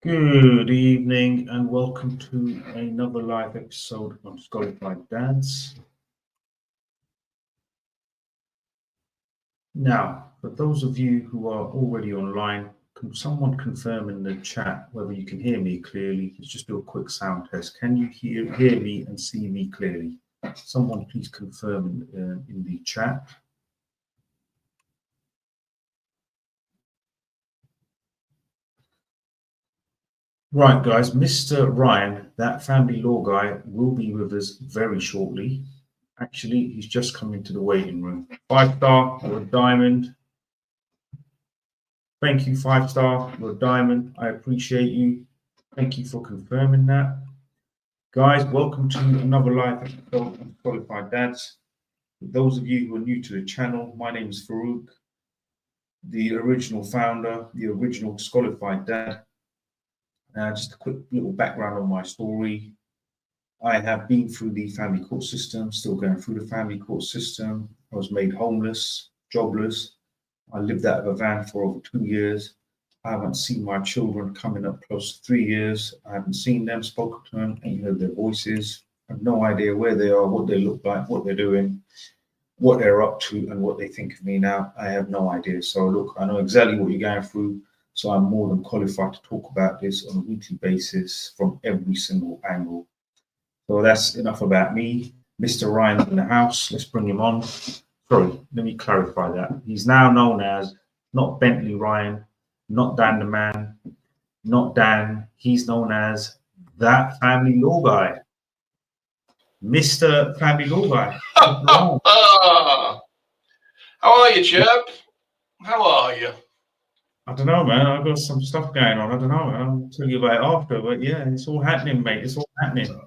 Good evening and welcome to another live episode of Disqualified Dads. Now, for those of you who are already online, can someone confirm in the chat whether you can hear me clearly? Let's just do a quick sound test. Can you hear me and see me clearly? Someone please confirm in the chat. Right, guys, Mr. Ryan, that family law guy, will be with us very shortly. Actually, he's just come into the waiting room. 5-star, you're a diamond. Thank you, 5-star, you're a diamond. I appreciate you. Thank you for confirming that. Guys, welcome to another live episode of Qualified Dads. For those of you who are new to the channel, my name is Farouk, the original founder, the original Disqualified Dad. Just a quick little background on my story. I have been through the family court system, still going through the family court system. I was made homeless, jobless. I lived out of a van for over 2 years. I haven't seen my children coming up close to 3 years. I haven't seen them, spoken to them, ain't heard their voices. I have no idea where they are, what they look like, what they're doing, what they're up to, and what they think of me now. I have no idea. So look, I know exactly what you're going through. So I'm more than qualified to talk about this on a weekly basis from every single angle. So that's enough about me. Mr. Ryan in the house. Let's bring him on. Sorry, let me clarify that. He's now known as not Bentley Ryan, not Dan the Man, not Dan. He's known as that family law guy. Mr. Family Law Guy. How are you, chap? How are you? I don't know, man. I've got some stuff going on. I don't know. I'll tell you about it after. But yeah, it's all happening, mate. It's all happening.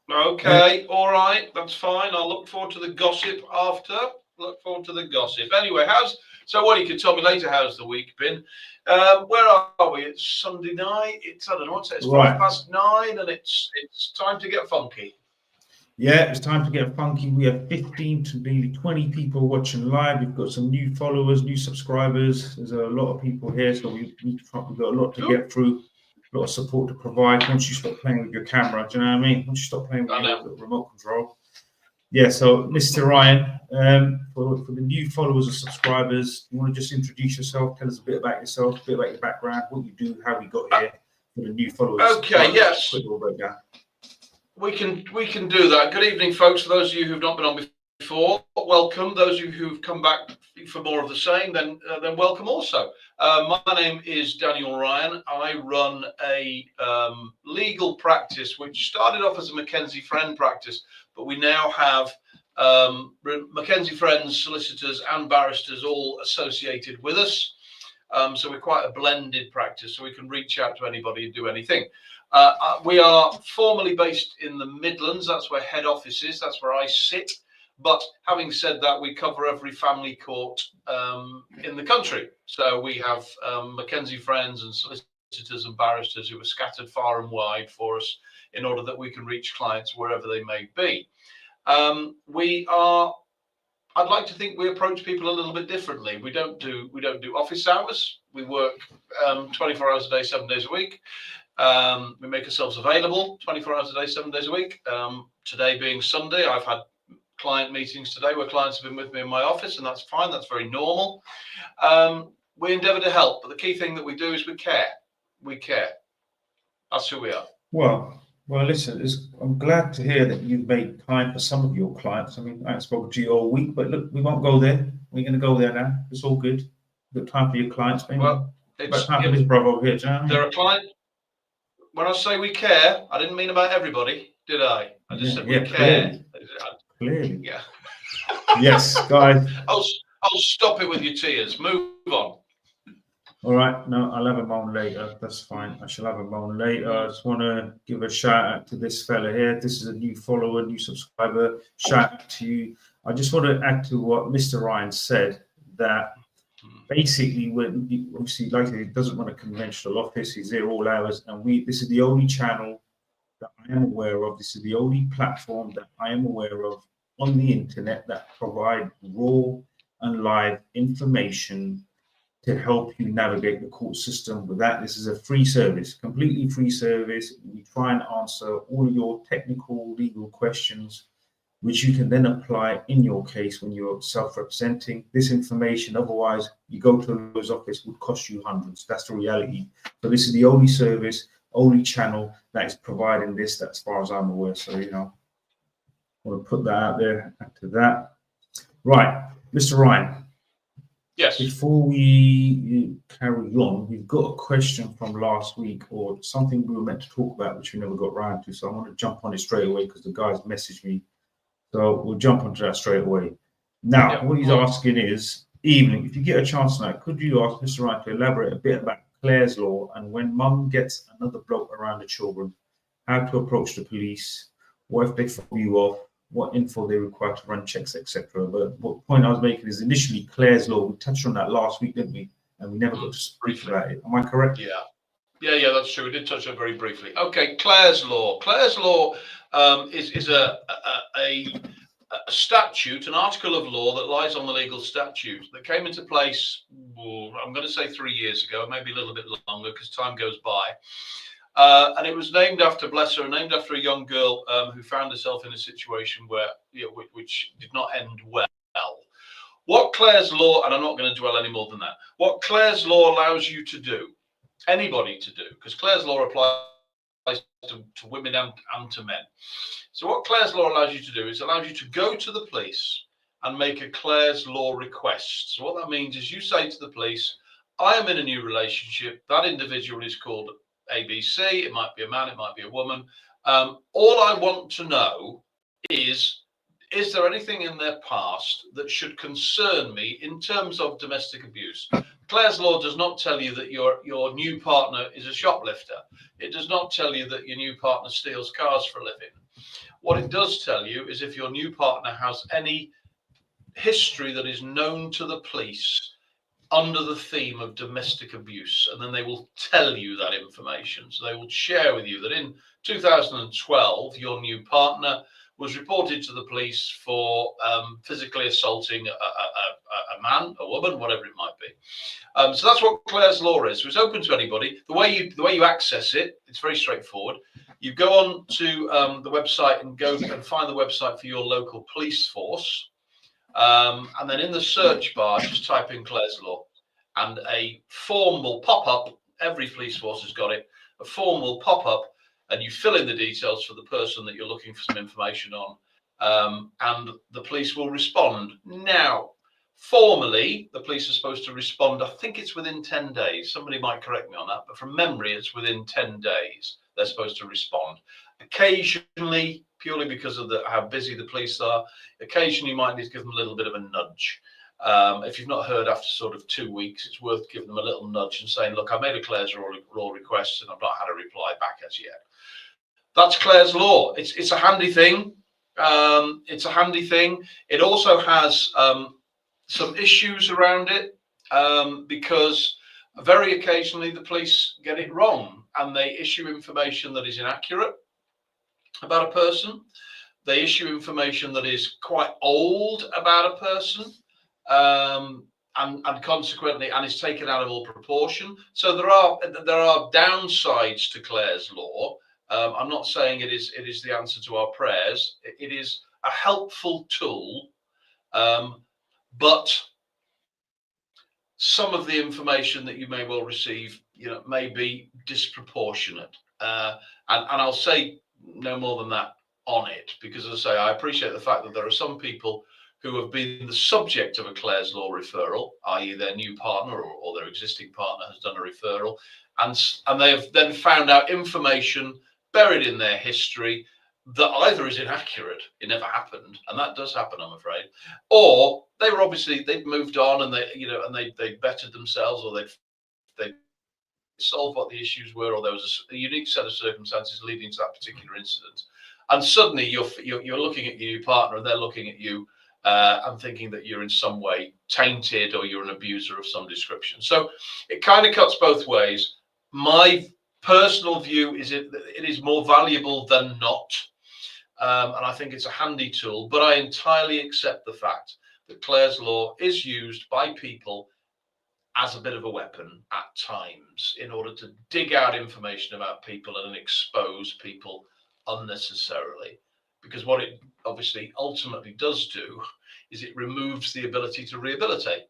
Well, okay, all right. That's fine. I'll look forward to the gossip after. Look forward to the gossip. Anyway, what you can tell me later, how's the week been? Where are we? It's Sunday night. It's, I don't know, it's Right. 9:05 and it's time to get funky. Yeah, it's time to get funky. We have 15 to nearly 20 people watching live. We've got some new followers, new subscribers. There's a lot of people here, so we've got a lot to get through, a lot of support to provide. Once you stop playing with your camera, do you know what I mean? Once you stop playing with your remote control. Yeah, so Mr. Ryan, for the new followers and subscribers, you want to just introduce yourself, tell us a bit about yourself, a bit about your background, what you do, how we got here for the new followers. Okay, yes. Quick little breakdown. We can do that. Good evening, folks. For those of you who've not been on before, welcome. Those of you who've come back for more of the same, then welcome also. My name is Daniel Ryan. I run a legal practice which started off as a Mackenzie Friend practice, but we now have Mackenzie Friends, solicitors and barristers all associated with us. So we're quite a blended practice, so we can reach out to anybody and do anything. We are formally based in the Midlands. That's where head office is. That's where I sit. But having said that, we cover every family court in the country. So we have Mackenzie Friends and solicitors and barristers who are scattered far and wide for us in order that we can reach clients wherever they may be. I'd like to think we approach people a little bit differently. We don't do office hours. We work 24 hours a day, 7 days a week. We make ourselves available 24 hours a day, 7 days a week. Today being Sunday, I've had client meetings today where clients have been with me in my office, and that's fine. That's very normal. We endeavour to help, but the key thing that we do is we care. We care. That's who we are. Well, listen, I'm glad to hear that you've made time for some of your clients. I mean, I haven't spoken to you all week, but look, we won't go there. We're going to go there now. It's all good. You've got time for your clients. Well, it's time for this brother over here. Do you know what I mean? There are clients. When I say we care, I didn't mean about everybody, did I? I just said we care. Clearly. Yeah. Yes, guys. I'll stop it with your tears. Move on. All right. No, I'll have a moan later. That's fine. I shall have a moan later. I just want to give a shout out to this fella here. This is a new follower, new subscriber. Shout out to you. I just want to add to what Mr. Ryan said, that basically, obviously, like he doesn't run a conventional office. He's there all hours, and this is the only channel that I am aware of. This is the only platform that I am aware of on the internet that provide raw and live information to help you navigate the court system. With that, this is a free service, completely free service. We try and answer all your technical legal questions, which you can then apply in your case when you're self-representing. This information, otherwise, you go to a lawyer's office, would cost you hundreds. That's the reality. So this is the only service, only channel that is providing this, that as far as I'm aware. So, you know, I want to put that out there after that. Right, Mr. Ryan. Yes. Before we carry on, we've got a question from last week, or something we were meant to talk about, which we never got around to. So I want to jump on it straight away because the guys messaged me. So we'll jump onto that straight away. Now, what he's asking is, evening, if you get a chance tonight, could you ask Mr. Ryan to elaborate a bit about Clare's Law and when mum gets another bloke around the children, how to approach the police, what if they fob you off, what info they require to run checks, etc. But what point I was making is initially Clare's Law, we touched on that last week, didn't we? And we never got to speak about it. Am I correct? Yeah, that's true. We did touch on it very briefly. Okay, Clare's Law. Clare's Law is a statute, an article of law that lies on the legal statute that came into place, I'm going to say 3 years ago, maybe a little bit longer because time goes by. And it was named after, bless her, named after a young girl who found herself in a situation where, which did not end well. What Clare's Law, and I'm not going to dwell any more than that, what Clare's Law allows you to do, anybody to do, because Clare's Law applies to women and to men. So what Clare's Law allows you to do is allows you to go to the police and make a Clare's Law request. So what that means is you say to the police, I am in a new relationship. That individual is called ABC. It might be a man, it might be a woman. All I want to know is there anything in their past that should concern me in terms of domestic abuse? Clare's Law does not tell you that your new partner is a shoplifter. It does not tell you that your new partner steals cars for a living. What it does tell you is if your new partner has any history that is known to the police under the theme of domestic abuse, and then they will tell you that information. So they will share with you that in 2012, your new partner was reported to the police for physically assaulting a man, a woman, whatever it might be. So that's what Clare's Law is. So it's open to anybody. The way you access it, it's very straightforward. You go on to the website and go and find the website for your local police force. And then in the search bar, just type in Clare's Law and a form will pop up. Every police force has got it. A form will pop up and you fill in the details for the person that you're looking for some information on. And the police will respond. Now, formally, the police are supposed to respond. I think it's within 10 days. Somebody might correct me on that, but from memory, it's within 10 days. They're supposed to respond. Occasionally, purely because of how busy the police are, occasionally you might need to give them a little bit of a nudge. If you've not heard after sort of 2 weeks, it's worth giving them a little nudge and saying, look, I made a Clare's Law request and I've not had a reply back as yet. That's Clare's Law. It's a handy thing. It's a handy thing. It also has some issues around it because very occasionally the police get it wrong and they issue information that is inaccurate about a person. They issue information that is quite old about a person, and consequently, and is taken out of all proportion. So there are downsides to Clare's Law. I'm not saying it is the answer to our prayers. It is a helpful tool, but some of the information that you may well receive, may be disproportionate. And I'll say no more than that on it, because as I say, I appreciate the fact that there are some people who have been the subject of a Clare's Law referral, i.e. their new partner or their existing partner has done a referral, and they have then found out information buried in their history that either is inaccurate, it never happened, and that does happen, I'm afraid, or they'd moved on and they bettered themselves, or they solved what the issues were, or there was a unique set of circumstances leading to that particular incident, and suddenly you're looking at your new partner and they're looking at you and thinking that you're in some way tainted or you're an abuser of some description. So it kind of cuts both ways. My personal view is it is more valuable than not, and I think it's a handy tool, but I entirely accept the fact that Clare's Law is used by people as a bit of a weapon at times in order to dig out information about people and expose people unnecessarily. Because what it obviously ultimately does do is it removes the ability to rehabilitate.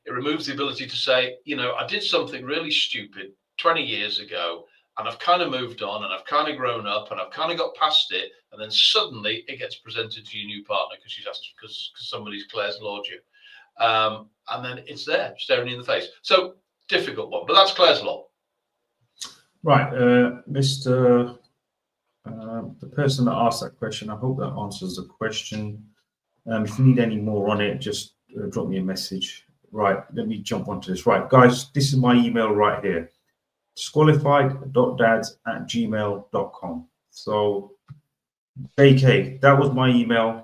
It removes the ability to say, you know, I did something really stupid 20 years ago, and I've kind of moved on, and I've kind of grown up, and I've kind of got past it, and then suddenly it gets presented to your new partner because she's asked, because somebody's Claire's lawed you. And then it's there, staring you in the face. So, difficult one, but that's Claire's law. Right, Mr. The person that asked that question, I hope that answers the question. If you need any more on it, just drop me a message. Right, let me jump onto this. Right, guys, this is my email right here. disqualified.dads@gmail.com. So, JK, that was my email.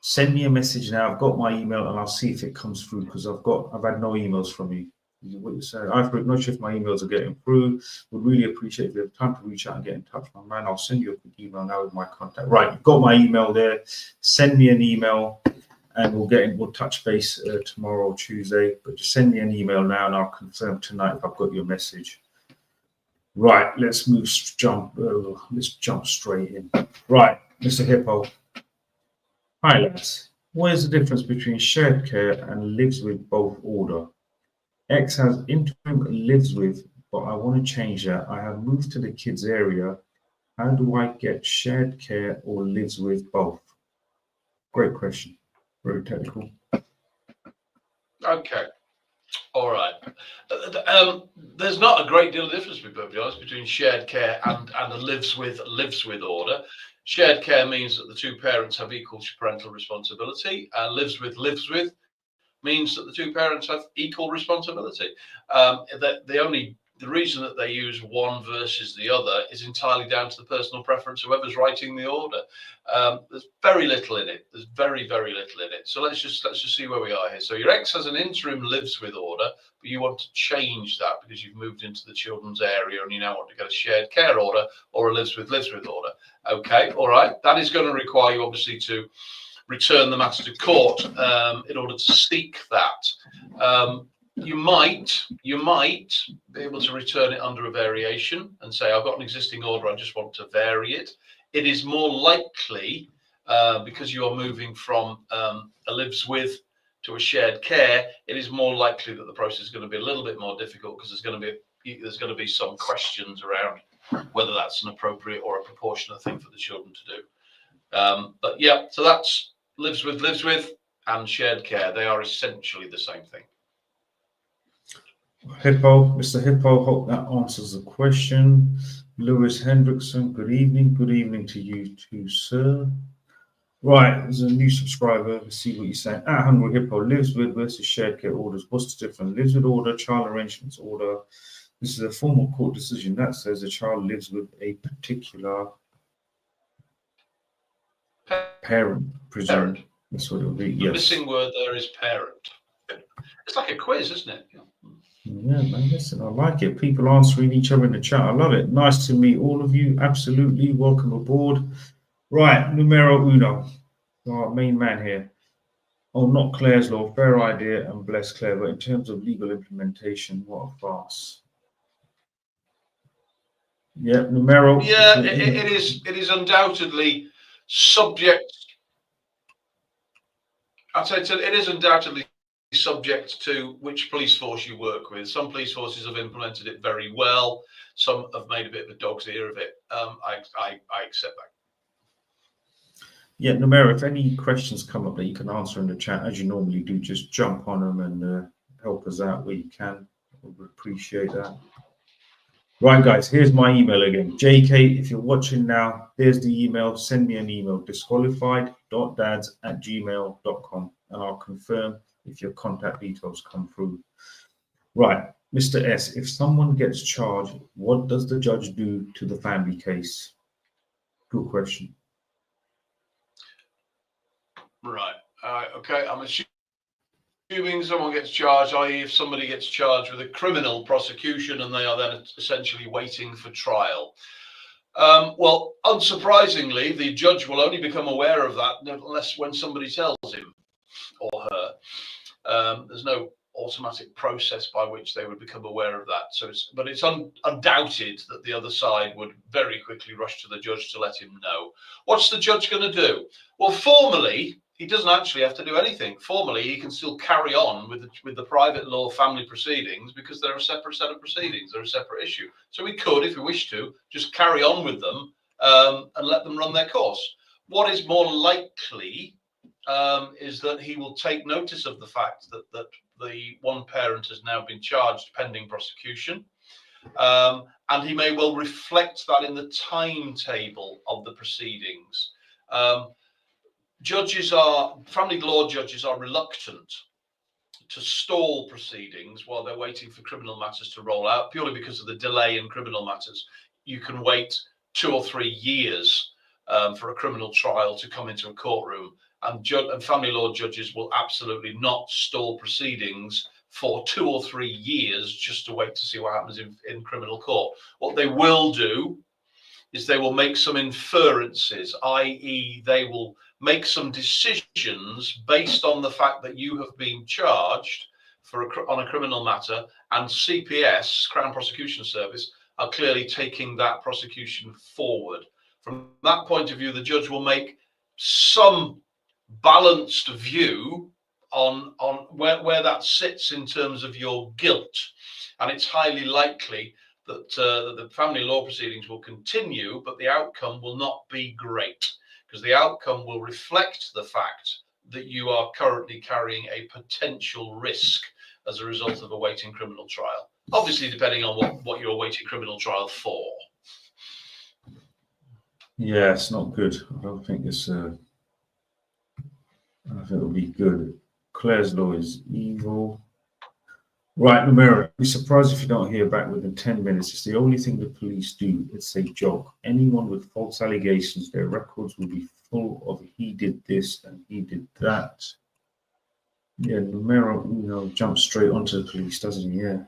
Send me a message now. I've got my email, and I'll see if it comes through, because I've had no emails from you. What you said, I'm not sure if my emails are getting through. Would really appreciate if you have time to reach out and get in touch, my man. I'll send you a quick email now with my contact. Right, you've got my email there. Send me an email, and we'll touch base tomorrow or Tuesday. But just send me an email now, and I'll confirm tonight if I've got your message. Right, let's jump straight in. Right, Mr. Hippo. Hi, lads. What is the difference between shared care and lives with both order? X has interim lives with, but I want to change that. I have moved to the kids area. How do I get shared care or lives with both? Great question. Very technical. Okay. All right. There's not a great deal of difference, to be perfectly honest, between shared care and a lives with order. Shared care means that the two parents have equal parental responsibility. Lives with means that the two parents have equal responsibility. The reason that they use one versus the other is entirely down to the personal preference, whoever's writing the order. There's very little in it. There's very, very little in it. So let's just see where we are here. So your ex has an interim lives with order, but you want to change that because you've moved into the children's area and you now want to get a shared care order or a lives with order. Okay, all right. That is going to require you obviously to return the matter to court in order to seek that. You might be able to return it under a variation and say, I've got an existing order, I just want to vary it. It is more likely, because you are moving from a lives with to a shared care, it is more likely that the process is going to be a little bit more difficult because there's going to be some questions around whether that's an appropriate or a proportionate thing for the children to do. But yeah, so that's lives with and shared care. They are essentially the same thing. Mr. Hippo, hope that answers the question. Lewis Hendrickson, good evening. Good evening to you too, sir. Right, there's a new subscriber. Let's see what you're saying. Hungry Hippo, lives with versus shared care orders. What's the difference? Lives with order, child arrangements order. This is a formal court decision that says a child lives with a particular parent, presumed. That's what it will be. Yes. The missing word there is parent. It's like a quiz, isn't it? Yeah, man, listen, I like it. People answering each other in the chat. I love it. Nice to meet all of you. Absolutely. Welcome aboard. Right, numero uno. Our main man here. Oh, not Claire's law. Fair idea and bless Claire. But in terms of legal implementation, what a farce. Yeah, numero. Yeah, it is undoubtedly subject. I'd say it is undoubtedly subject to which police force you work with. Some police forces have implemented it very well. Some have made a bit of a dog's ear of it. I accept that. Yeah, Numero, if any questions come up that you can answer in the chat, as you normally do, just jump on them and help us out where you can. We would appreciate that. Right, guys, here's my email again. JK, if you're watching now, there's the email. Send me an email, disqualified.dads@gmail.com, and I'll confirm if your contact details come through. Right, Mr. S, if someone gets charged, what does the judge do to the family case? Good question. Right. Okay. I'm assuming someone gets charged, i.e. if somebody gets charged with a criminal prosecution and they are then essentially waiting for trial. Well, unsurprisingly, the judge will only become aware of that unless when somebody tells him or her. There's no automatic process by which they would become aware of that. So but it's undoubted that the other side would very quickly rush to the judge to let him know. What's the judge going to do? Well, formally, he doesn't actually have to do anything. Formally, he can still carry on with the private law family proceedings because they're a separate set of proceedings. They're a separate issue. So we could, if we wish to, just carry on with them and let them run their course. What is more likely is that he will take notice of the fact that the one parent has now been charged pending prosecution. And he may well reflect that in the timetable of the proceedings. Family law judges are reluctant to stall proceedings while they're waiting for criminal matters to roll out, purely because of the delay in criminal matters. You can wait 2 or 3 years for a criminal trial to come into a courtroom, and family law judges will absolutely not stall proceedings for 2 or 3 years just to wait to see what happens in criminal court. What they will do is they will make some inferences, i.e. they will make some decisions based on the fact that you have been charged on a criminal matter, and CPS, Crown Prosecution Service, are clearly taking that prosecution forward. From that point of view, the judge will make some balanced view on where that sits in terms of your guilt, and it's highly likely that the family law proceedings will continue, but the outcome will not be great, because the outcome will reflect the fact that you are currently carrying a potential risk as a result of awaiting criminal trial. Obviously, depending on what you're awaiting criminal trial for. Yeah, it's not good. I don't think it's. I think it'll be good. Claire's law is evil. Right, Numera, be surprised if you don't hear back within 10 minutes. It's the only thing the police do. It's a job. Anyone with false allegations, their records will be full of he did this and he did that. Yeah, Numera, jumps straight onto the police, doesn't he? Yeah.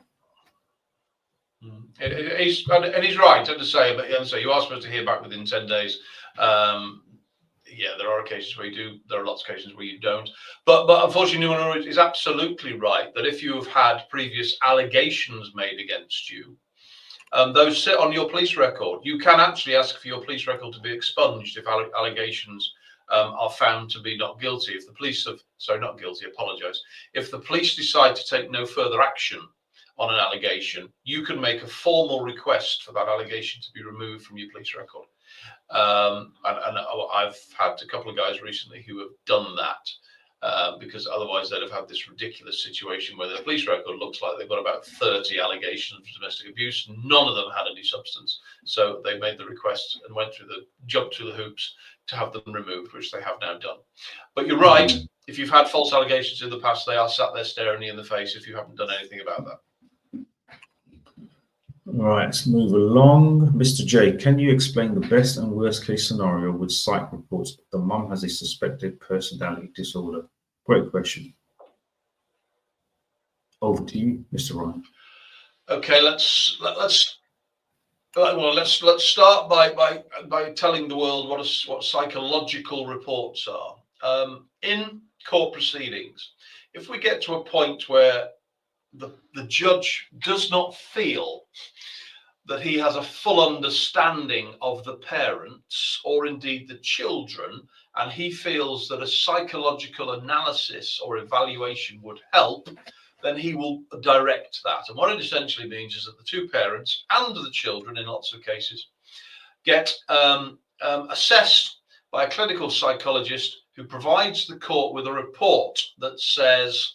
He's right to say, but you are supposed to hear back within 10 days. Yeah, there are occasions where you do. There are lots of occasions where you don't. But unfortunately, Numan is absolutely right that if you have had previous allegations made against you, those sit on your police record. You can actually ask for your police record to be expunged if allegations are found to be not guilty. If the police not guilty, apologise. If the police decide to take no further action on an allegation, you can make a formal request for that allegation to be removed from your police record. And I've had a couple of guys recently who have done that because otherwise they'd have had this ridiculous situation where their police record looks like they've got about 30 allegations of domestic abuse. None of them had any substance. So they made the request and jumped through the hoops to have them removed, which they have now done. But you're right. If you've had false allegations in the past, they are sat there staring you in the face if you haven't done anything about that. All right, let's move along. Mr. J, can you explain the best and worst case scenario with psych reports if the mum has a suspected personality disorder? Great question. Over to you, Mr. Ryan. Okay, let's start by telling the world what psychological reports are. In court proceedings, if we get to a point where the judge does not feel that he has a full understanding of the parents or indeed the children, and he feels that a psychological analysis or evaluation would help, then he will direct that. And what it essentially means is that the two parents and the children, in lots of cases, get assessed by a clinical psychologist who provides the court with a report that says,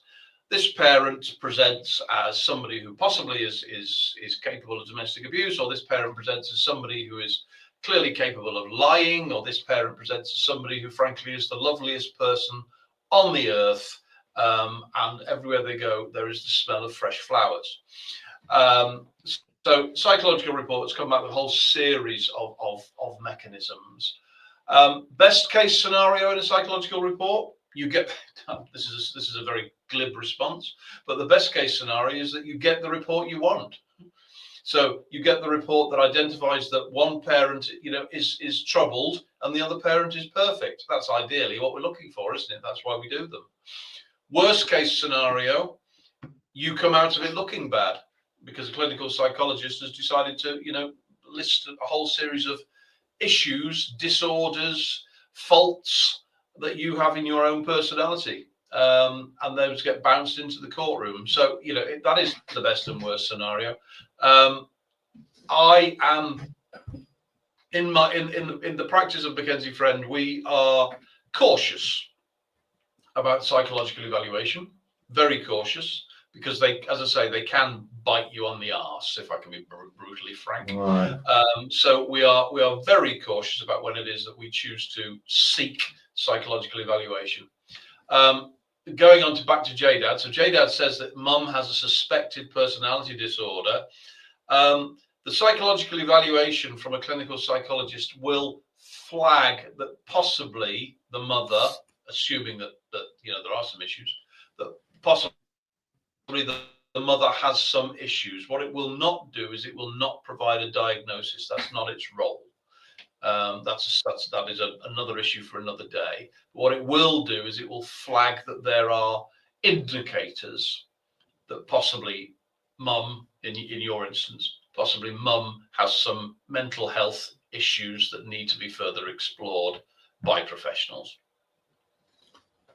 this parent presents as somebody who possibly is capable of domestic abuse, or this parent presents as somebody who is clearly capable of lying, or this parent presents as somebody who frankly is the loveliest person on the earth, and everywhere they go there is the smell of fresh flowers. So psychological reports come back with a whole series of mechanisms. Best case scenario in a psychological report, you get this is a very glib response, but the best case scenario is that you get the report you want. So you get the report that identifies that one parent, is troubled and the other parent is perfect. That's ideally what we're looking for, isn't it? That's why we do them. Worst case scenario, you come out of it looking bad because a clinical psychologist has decided to, list a whole series of issues, disorders, faults that you have in your own personality. And those get bounced into the courtroom. So, that is the best and worst scenario. I am in the practice of Mackenzie Friend, we are cautious about psychological evaluation, very cautious, because they, as I say, they can bite you on the arse, if I can be brutally frank. Right. So we are very cautious about when it is that we choose to seek psychological evaluation. Going on to back to JDad. So JDad says that mum has a suspected personality disorder. The psychological evaluation from a clinical psychologist will flag that possibly the mother, assuming that there are some issues, that possibly the mother has some issues. What it will not do is it will not provide a diagnosis. That's not its role. That is another issue for another day. What it will do is it will flag that there are indicators that possibly mum, in your instance, possibly mum has some mental health issues that need to be further explored by professionals.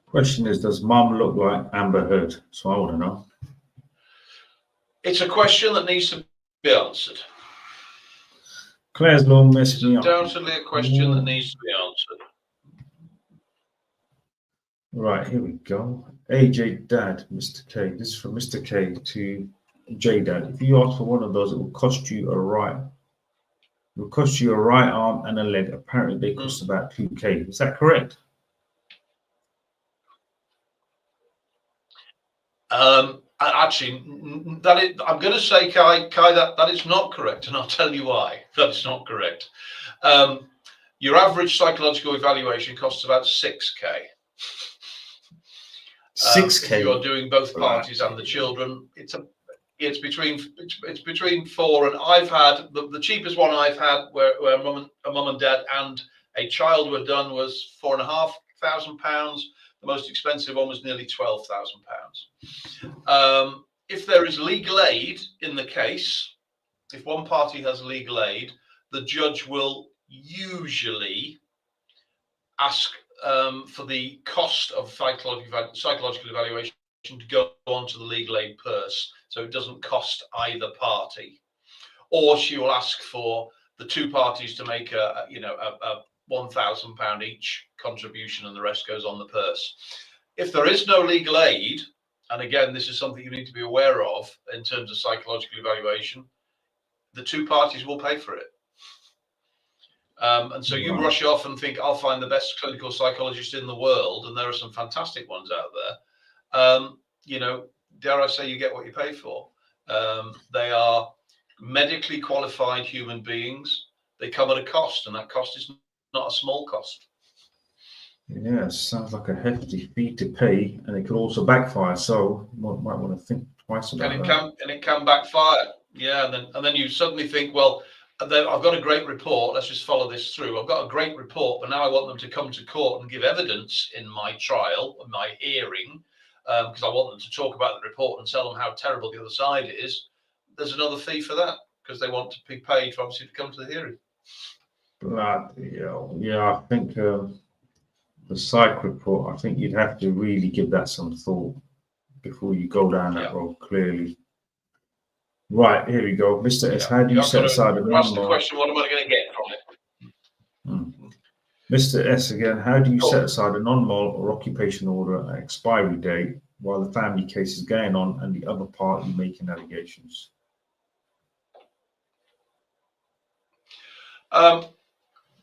Question is, does mum look like Amber Heard? So I want to know. It's a question that needs to be answered. Claire's law messed me up. Undoubtedly a question that needs to be answered. Right, here we go. AJ Dad, Mr. K. This is from Mr. K to J Dad. If you ask for one of those, it will cost you a right. It will cost you a right arm and a leg. Apparently, they cost about 2K. Is that correct? Actually, I'm going to say, Kai, that is not correct, and I'll tell you why. That is not correct. Your average psychological evaluation costs about 6K. 6K. If you are doing both parties and the children, it's between 4 and I've had the cheapest one I've had where a mum and dad and a child were done was £4,500. The most expensive one was nearly £12,000. If there is legal aid in the case, if one party has legal aid, the judge will usually ask for the cost of psychological evaluation to go onto the legal aid purse, so it doesn't cost either party. Or she will ask for the two parties to make a £1,000 each contribution, and the rest goes on the purse. If there is no legal aid, and again, this is something you need to be aware of in terms of psychological evaluation, the two parties will pay for it. And so you rush off and think, I'll find the best clinical psychologist in the world, and there are some fantastic ones out there. Dare I say, you get what you pay for. They are medically qualified human beings. They come at a cost, and that cost is not a small cost. Yeah, sounds like a hefty fee to pay, and it could also backfire. So you might want to think twice about that. And it can backfire. Yeah, and then you suddenly think, well, I've got a great report. Let's just follow this through. I've got a great report, but now I want them to come to court and give evidence in my trial, in my hearing, because I want them to talk about the report and tell them how terrible the other side is. There's another fee for that because they want to be paid, obviously, to come to the hearing. Bloody hell. Yeah, I think the psych report, I think you'd have to really give that some thought before you go down that road, clearly. Right, here we go. Mr. S, how do you set aside a non-mol? Ask the question, what am I going to get from it? Mr. S again, how do you set aside a non-mol or occupation order at expiry date while the family case is going on and the other party making allegations?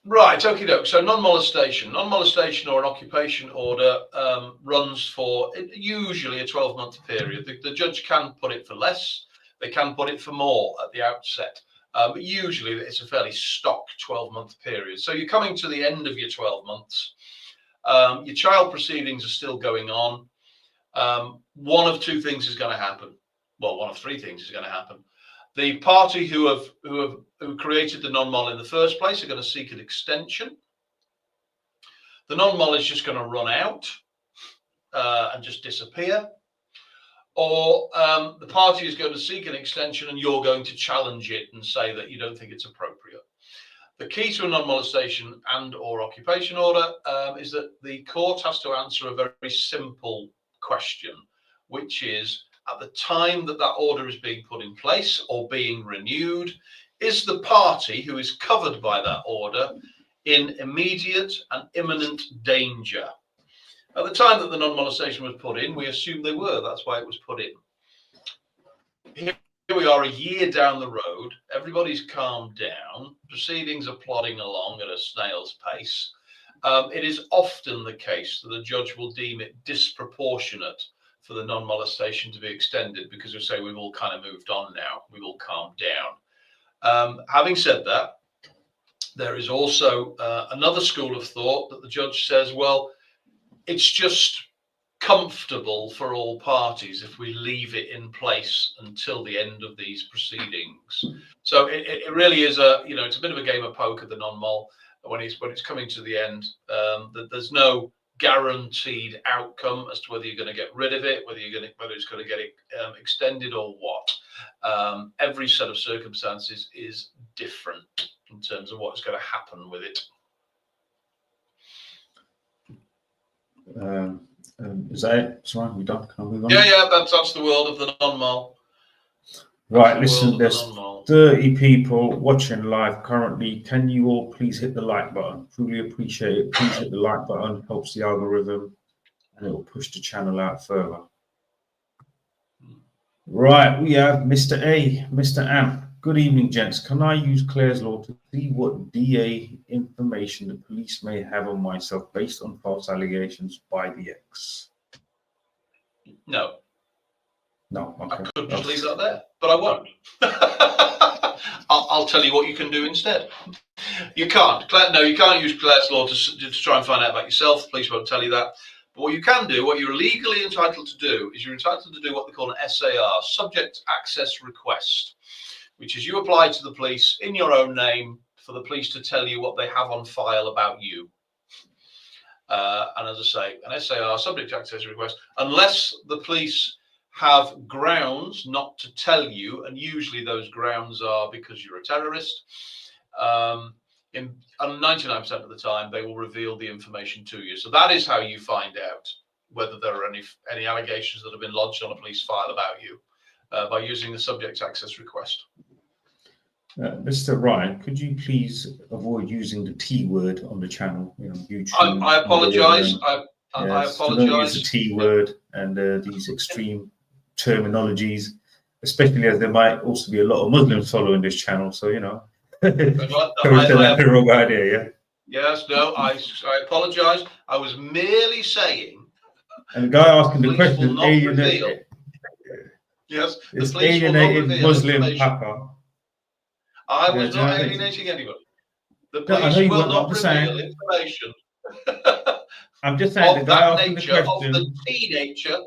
Right, okie doke. So non-molestation or an occupation order runs for usually a 12-month period. The judge can put it for less. They can put it for more at the outset. But usually it's a fairly stock 12-month period. So you're coming to the end of your 12 months. Your child proceedings are still going on. One of two things is going to happen. Well, one of three things is going to happen. The party who created the non-mol in the first place are going to seek an extension. The non-mol is just going to run out and just disappear. or the party is going to seek an extension and you're going to challenge it and say that you don't think it's appropriate. The key to a non-molestation and or occupation order is that the court has to answer a very simple question, which is, at the time that that order is being put in place or being renewed, is the party who is covered by that order in immediate and imminent danger? At the time that the non-molestation was put in, we assumed they were. That's why it was put in. Here we are a year down the road. Everybody's calmed down. Proceedings are plodding along at a snail's pace. It is often the case that the judge will deem it disproportionate for the non-molestation to be extended because we say we've all kind of moved on now. We've all calmed down. Having said that, there is also another school of thought that the judge says, well, it's just comfortable for all parties if we leave it in place until the end of these proceedings. So it really is it's a bit of a game of poker, the non-mol, when it's coming to the end. There's no guaranteed outcome as to whether you're going to get rid of it, whether it's going to get extended or what. Every set of circumstances is different in terms of what's going to happen with it. Is that it? Sorry, we done? Can I move on? Yeah, that's the world of the non-mol. Right, listen, there's 30 people watching live currently. Can you all please hit the like button? Truly appreciate it. Please hit the like button, helps the algorithm, and it will push the channel out further. Right, we have Mr. A, Mr. Amp. Good evening, gents. Can I use Clare's Law to see what DA information the police may have on myself based on false allegations by the ex? No. No, okay. I could just leave that there, but I won't. I'll tell you what you can do instead. You can't. You can't use Clare's Law to try and find out about yourself. The police won't tell you that. But what you can do, what you're legally entitled to do, is you're entitled to do what they call an SAR, Subject Access Request, which is you apply to the police in your own name for the police to tell you what they have on file about you. And as I say, an SAR, Subject Access Request, unless the police have grounds not to tell you, and usually those grounds are because you're a terrorist, in 99% of the time, they will reveal the information to you. So that is how you find out whether there are any allegations that have been lodged on a police file about you, by using the Subject Access Request. Mr. Ryan, could you please avoid using the T word on the channel? YouTube. I apologise. I apologise. apologise. Don't use the T word and these extreme terminologies, especially as there might also be a lot of Muslims following this channel. So the wrong idea. Yeah. Yes. No. I apologise. I was merely saying. And the guy asking the question is alienated. Yes. It's alienated Muslim papa. I was not alienating anybody. The police will not reveal information. I'm just saying the guy asking the question of the teenager.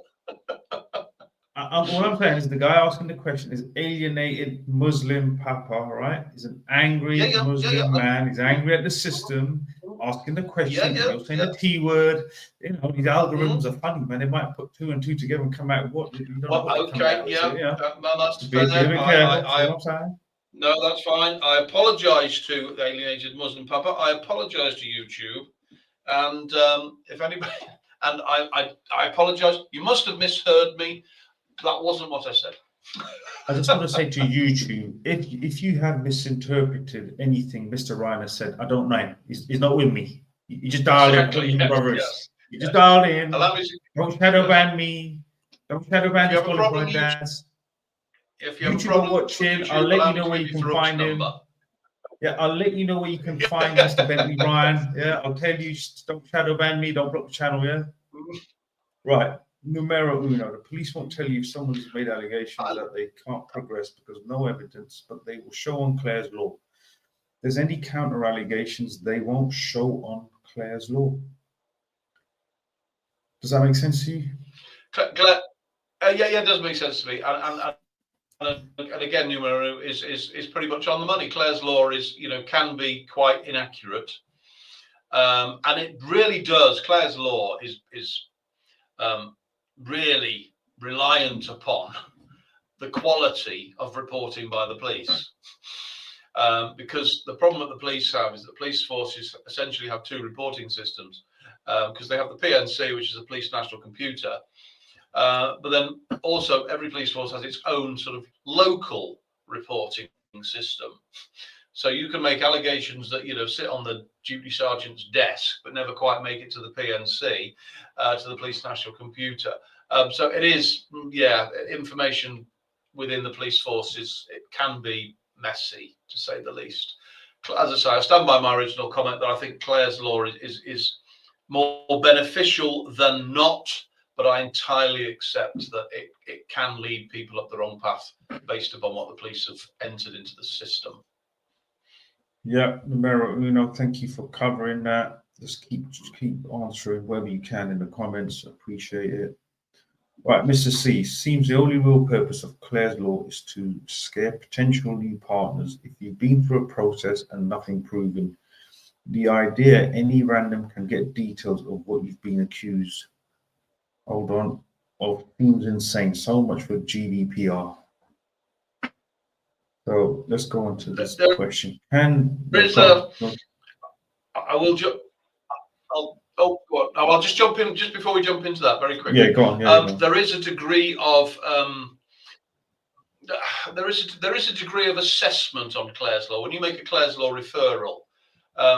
What I'm saying is the guy asking the question is alienated Muslim papa, right? He's an angry Muslim man. He's angry at the system, asking the question. Saying the T word. These algorithms are funny, man. They might put 2 and 2 together and come out what? Okay, yeah. No, that's fair. No, that's fine. I apologise to the alienated Muslim papa. I apologise to YouTube, and if anybody, and I apologise. You must have misheard me. That wasn't what I said. I just want to say to YouTube, if you have misinterpreted anything Mr. Ryan has said, I don't know. He's not with me. You just dialed in, brothers. You just dialed in. Don't shadow ban me. Don't shadow ban this qualified dads. If you have YouTube are watching, I'll let you know where you can find him. Yeah, I'll let you know where you can find Mr. Bentley Ryan. Yeah, I'll tell you, don't shadow ban me, don't block the channel, yeah? Right, numero uno. The police won't tell you if someone's made allegations that they can't progress because of no evidence, but they will show on Clare's Law. If there's any counter allegations, they won't show on Clare's Law. Does that make sense to you? Yeah, it does make sense to me. And again, numero is pretty much on the money. Clare's Law is, can be quite inaccurate, and it really does. Clare's Law is really reliant upon the quality of reporting by the police. Because the problem that the police have is that police forces essentially have two reporting systems, because they have the PNC, which is a police national computer, but then also every police force has its own sort of local reporting system. So you can make allegations that, you know, sit on the duty sergeant's desk, but never quite make it to the PNC, to the police national computer. So it is, yeah, information within the police forces, it can be messy, to say the least. As I say, I stand by my original comment that I think Clare's Law is more beneficial than not, but I entirely accept that it can lead people up the wrong path based upon what the police have entered into the system. Yeah, Numero Uno, thank you for covering that. Just keep answering wherever you can in the comments. Appreciate it. Right, Mr. C, seems the only real purpose of Clare's Law is to scare potential new partners if you've been through a process and nothing proven. The idea any random can get details of what you've been accused, hold on, of seems insane. So much for GDPR. So let's go on to this question. I'll just jump in just before we jump into that very quickly. Yeah, go on. Yeah, there is a degree of assessment on Clare's Law. When you make a Clare's Law referral,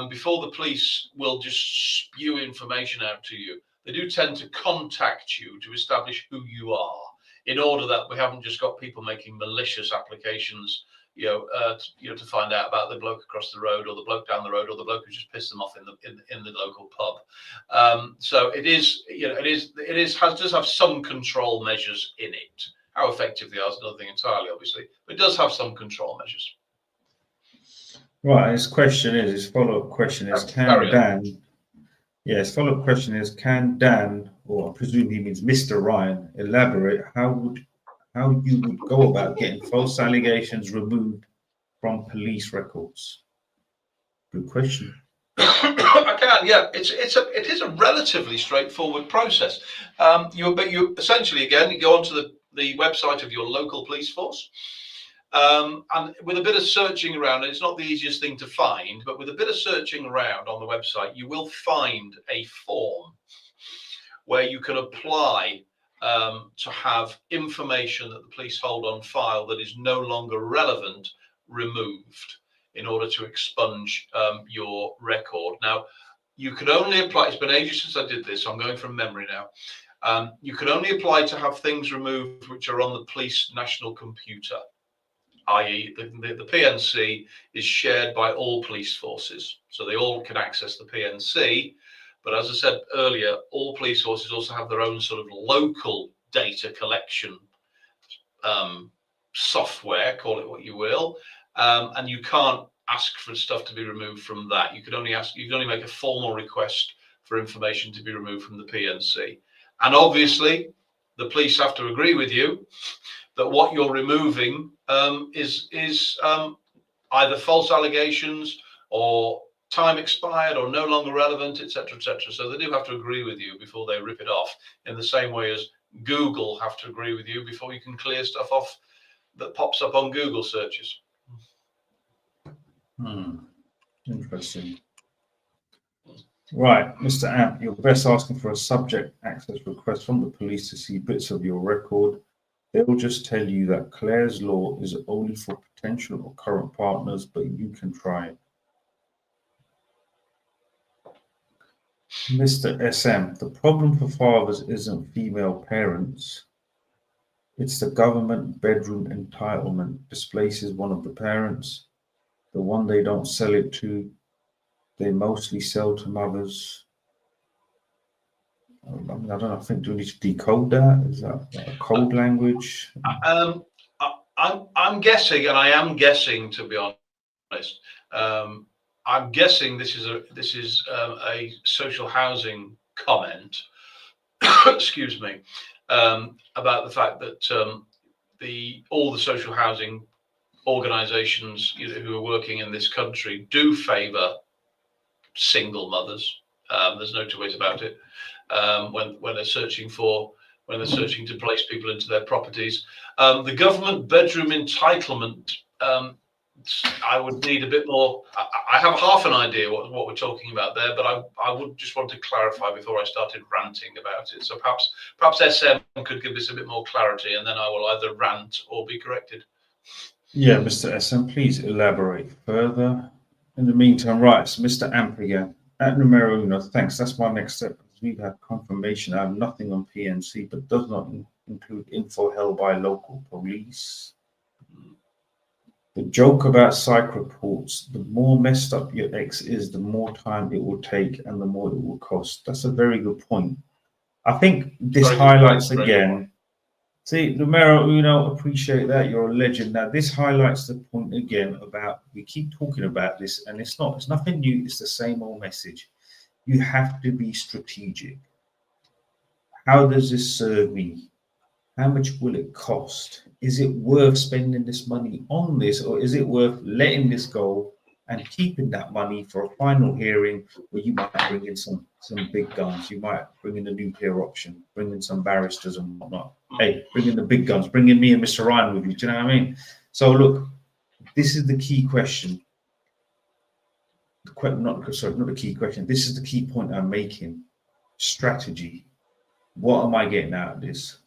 before the police will just spew information out to you, they do tend to contact you to establish who you are, in order that we haven't just got people making malicious applications, to find out about the bloke across the road, or the bloke down the road, or the bloke who just pissed them off in the local pub. So it does have some control measures in it. How effective they are is another thing entirely, obviously, but it does have some control measures. Right. His follow-up question is, can Dan, or I presume he means Mr. Ryan, elaborate how you would go about getting false allegations removed from police records? Good question. I can, yeah. It is a relatively straightforward process. You essentially, again, you go onto the website of your local police force, and with a bit of searching around, and it's not the easiest thing to find, but with a bit of searching around on the website, you will find a form where you can apply to have information that the police hold on file that is no longer relevant removed, in order to expunge your record. Now, you can only apply, it's been ages since I did this, so I'm going from memory now. You can only apply to have things removed which are on the police national computer, i.e. the PNC is shared by all police forces, so they all can access the PNC. But as I said earlier, all police forces also have their own sort of local data collection software, call it what you will, and you can't ask for stuff to be removed from that. You can only make a formal request for information to be removed from the PNC. And obviously, the police have to agree with you that what you're removing is either false allegations, or time expired, or no longer relevant, etc., etc. So they do have to agree with you before they rip it off, in the same way as Google have to agree with you before you can clear stuff off that pops up on Google searches. Interesting. Right, Mr. Amp, you're best asking for a subject access request from the police to see bits of your record. They'll just tell you that Clare's Law is only for potential or current partners, but you can try it. Mr. SM, the problem for fathers isn't female parents. It's the government bedroom entitlement displaces one of the parents. The one they don't sell it to, they mostly sell to mothers. I don't know, I think, do we need to decode that? Is that a code language? I'm guessing, and I am guessing, to be honest, I'm guessing this is a social housing comment, excuse me, about the fact that all the social housing organisations who are working in this country do favour single mothers. There's no two ways about it. When they're searching for when they're searching to place people into their properties. The government bedroom entitlement, I would need a bit more. I have half an idea what we're talking about there, but I would just want to clarify before I started ranting about it. So perhaps SM could give this a bit more clarity, and then I will either rant or be corrected. Yeah, Mr. SM, please elaborate further. In the meantime, right, so Mr. Amp again. At numero uno, thanks. That's my next step. We've had confirmation. I have nothing on PNC, but does not include info held by local police. The joke about psych reports, the more messed up your ex is, the more time it will take and the more it will cost. That's a very good point. I think this highlights again. See, numero uno, appreciate that. You're a legend. Now, this highlights the point again about, we keep talking about this, and it's nothing new. It's the same old message. You have to be strategic. How does this serve me? How much will it cost? Is it worth spending this money on this, or is it worth letting this go and keeping that money for a final hearing where you might bring in some big guns? You might bring in a nuclear option, bring in some barristers and whatnot. Hey, bring in the big guns, bring in me and Mr. Ryan with you. Do you know what I mean? So look, this is the key question. Not the key question. This is the key point I'm making. Strategy. What am I getting out of this?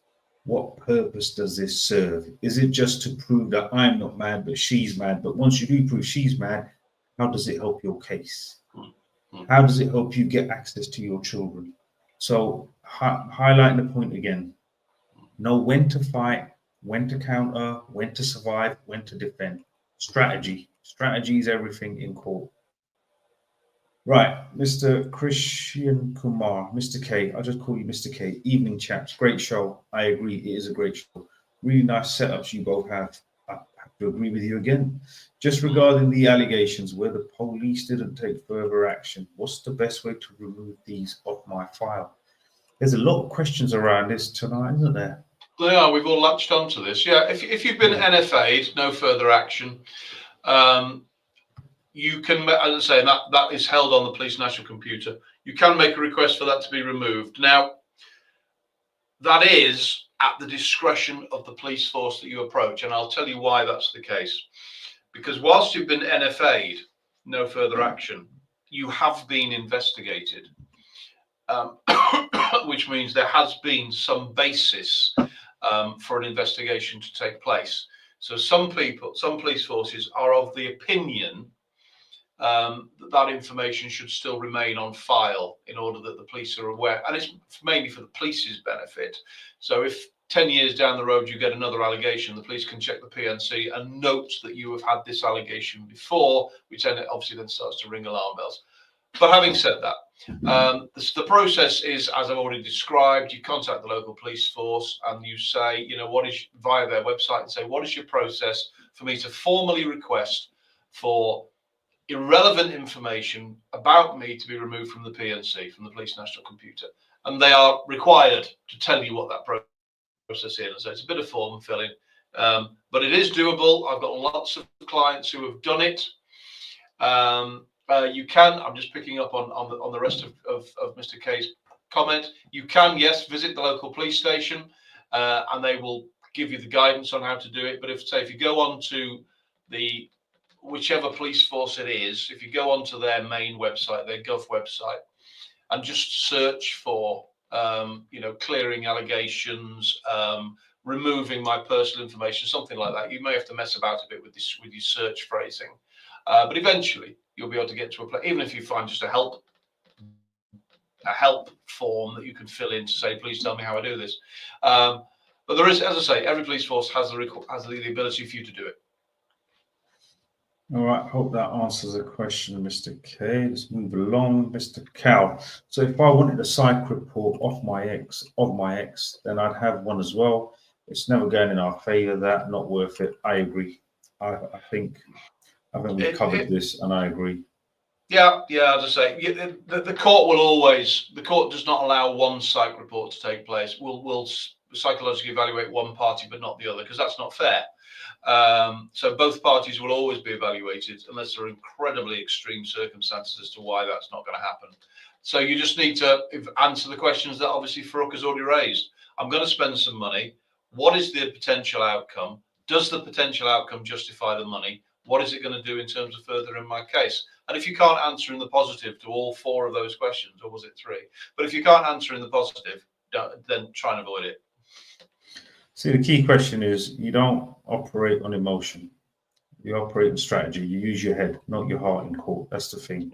What purpose does this serve? Is it just to prove that I'm not mad, but she's mad? But once you do prove she's mad, how does it help your case? How does it help you get access to your children? So highlighting the point again, know when to fight, when to counter, when to survive, when to defend. Strategy. Strategy is everything in court. Right, Mr. Christian Kumar, Mr. K, I'll just call you Mr. K. Evening, chaps. Great show. I agree, it is a great show. Really nice setups you both have. I have to agree with you again. Just regarding the allegations where the police didn't take further action, what's the best way to remove these off my file? There's a lot of questions around this tonight, isn't there? Yeah, we've all latched onto this. Yeah, if you've been NFA'd, no further action. You can, as I say, that is held on the police national computer. You can make a request for that to be removed. Now, that is at the discretion of the police force that you approach, and I'll tell you why that's the case. Because whilst you've been NFA'd, no further action, you have been investigated, which means there has been some basis for an investigation to take place. So some police forces are of the opinion that information should still remain on file in order that the police are aware, and it's mainly for the police's benefit. So if 10 years down the road you get another allegation, the police can check the PNC and note that you have had this allegation before, which then obviously then starts to ring alarm bells. But having said that, the process is, as I've already described, you contact the local police force and you say, you know, what is, via their website, and say, what is your process for me to formally request for irrelevant information about me to be removed from the PNC, from the police national computer? And they are required to tell you what that process is. So it's a bit of form filling, but it is doable. I've got lots of clients who have done it. You can, I'm just picking up on the rest of Mr. K's comment. You can, yes, visit the local police station and they will give you the guidance on how to do it. But if you go on to the whichever police force it is, if you go onto their main website, their Gov website, and just search for, clearing allegations, removing my personal information, something like that, you may have to mess about a bit with your search phrasing, but eventually you'll be able to get to a place. Even if you find just a help form that you can fill in to say, please tell me how I do this. But there is, as I say, every police force has the ability for you to do it. All right, hope that answers the question, Mr. K. Let's move along, Mr. Cal. So if I wanted a psych report of my ex, then I'd have one as well. It's never going in our favor. That not worth it. I agree. I think we've covered this, and I agree. Yeah, as I say, the court does not allow one psych report to take place. We'll psychologically evaluate one party, but not the other, because that's not fair. So both parties will always be evaluated unless there are incredibly extreme circumstances as to why that's not going to happen. So you just need to answer the questions that obviously Farooq has already raised. I'm going to spend some money. What is the potential outcome? Does the potential outcome justify the money? What is it going to do in terms of furthering my case? And if you can't answer in the positive to all 4 of those questions, or was it 3? But if you can't answer in the positive, then try and avoid it. See, the key question is you don't operate on emotion. You operate in strategy. You use your head, not your heart in court. That's the thing.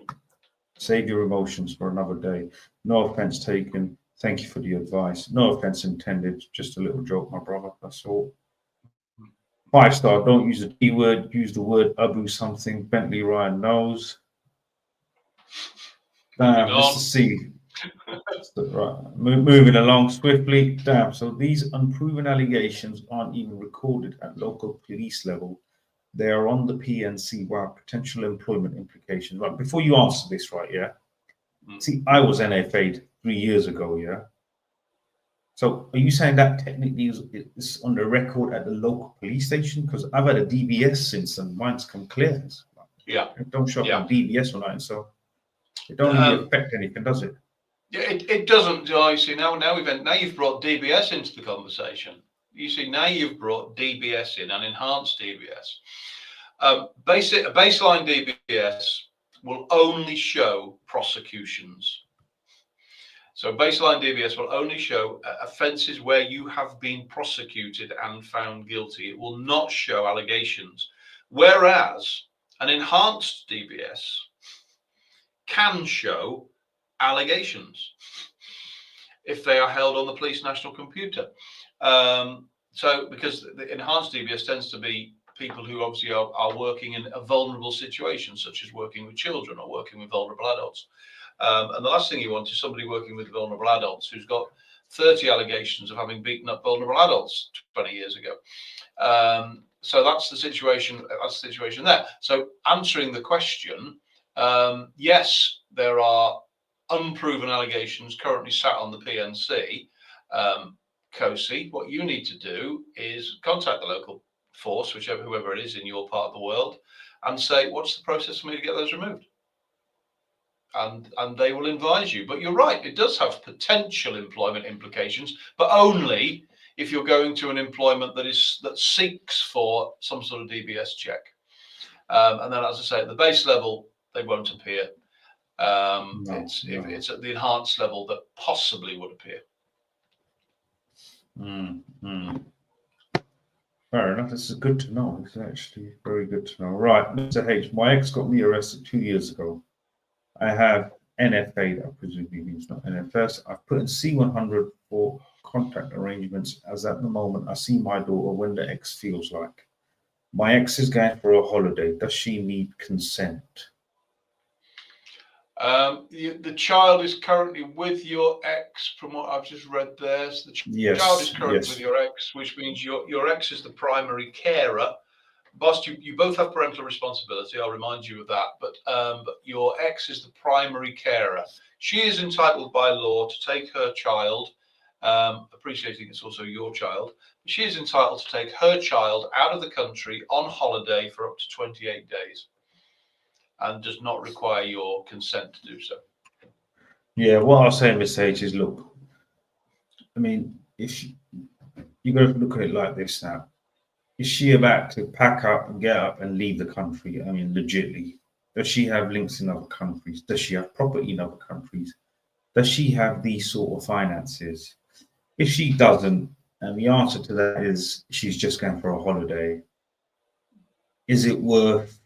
Save your emotions for another day. No offense taken. Thank you for the advice. No offense intended. Just a little joke, my brother. That's all. 5-star. Don't use the D word. Use the word Abu something. Bentley Ryan knows. Damn, Mr. C. Right. Moving along swiftly. Damn. So these unproven allegations aren't even recorded at local police level. They are on the PNC. Wow, potential employment implications. Right. Before you answer this, right? Yeah. See, I was NFA'd 3 years ago. Yeah. So are you saying that technically is on the record at the local police station? Because I've had a DBS since and mine's come clear. Yeah. It don't show up on DBS or nothing, so it don't really affect anything, does it? Yeah, it doesn't. You see, now you've brought DBS into the conversation. You see, now you've brought DBS in, an enhanced DBS. Baseline DBS will only show prosecutions. So baseline DBS will only show offences where you have been prosecuted and found guilty. It will not show allegations. Whereas an enhanced DBS can show allegations if they are held on the police national computer. So because the enhanced DBS tends to be people who obviously are working in a vulnerable situation, such as working with children or working with vulnerable adults. And the last thing you want is somebody working with vulnerable adults who's got 30 allegations of having beaten up vulnerable adults 20 years ago. So that's the situation. That's the situation there. So answering the question, yes, there are unproven allegations currently sat on the PNC. COSI, what you need to do is contact the local force, whoever it is in your part of the world, and say, what's the process for me to get those removed? And they will advise you. But you're right, it does have potential employment implications, but only if you're going to an employment that seeks for some sort of DBS check. And then, as I say, at the base level, they won't appear. It's at the enhanced level that possibly would appear. Fair enough. This is good to know. It's actually very good to know. Right, Mr. H. My ex got me arrested 2 years ago. I have NFA, that presumably means not NFS. I've put in C100 for contact arrangements, as at the moment I see my daughter when the ex feels like. My ex is going for a holiday. Does she need consent? The child is currently with your ex, from what I've just read there. So the child is currently with your ex, which means your ex is the primary carer. Boss, you both have parental responsibility. I'll remind you of that. But your ex is the primary carer. She is entitled by law to take her child, appreciating it's also your child. She is entitled to take her child out of the country on holiday for up to 28 days. And does not require your consent to do so. Yeah, what I'll say, Miss H, is look, I mean, if you got to look at it like this now. Is she about to pack up and get up and leave the country? I mean, legitly. Does she have links in other countries? Does she have property in other countries? Does she have these sort of finances? If she doesn't, and the answer to that is she's just going for a holiday, is it worth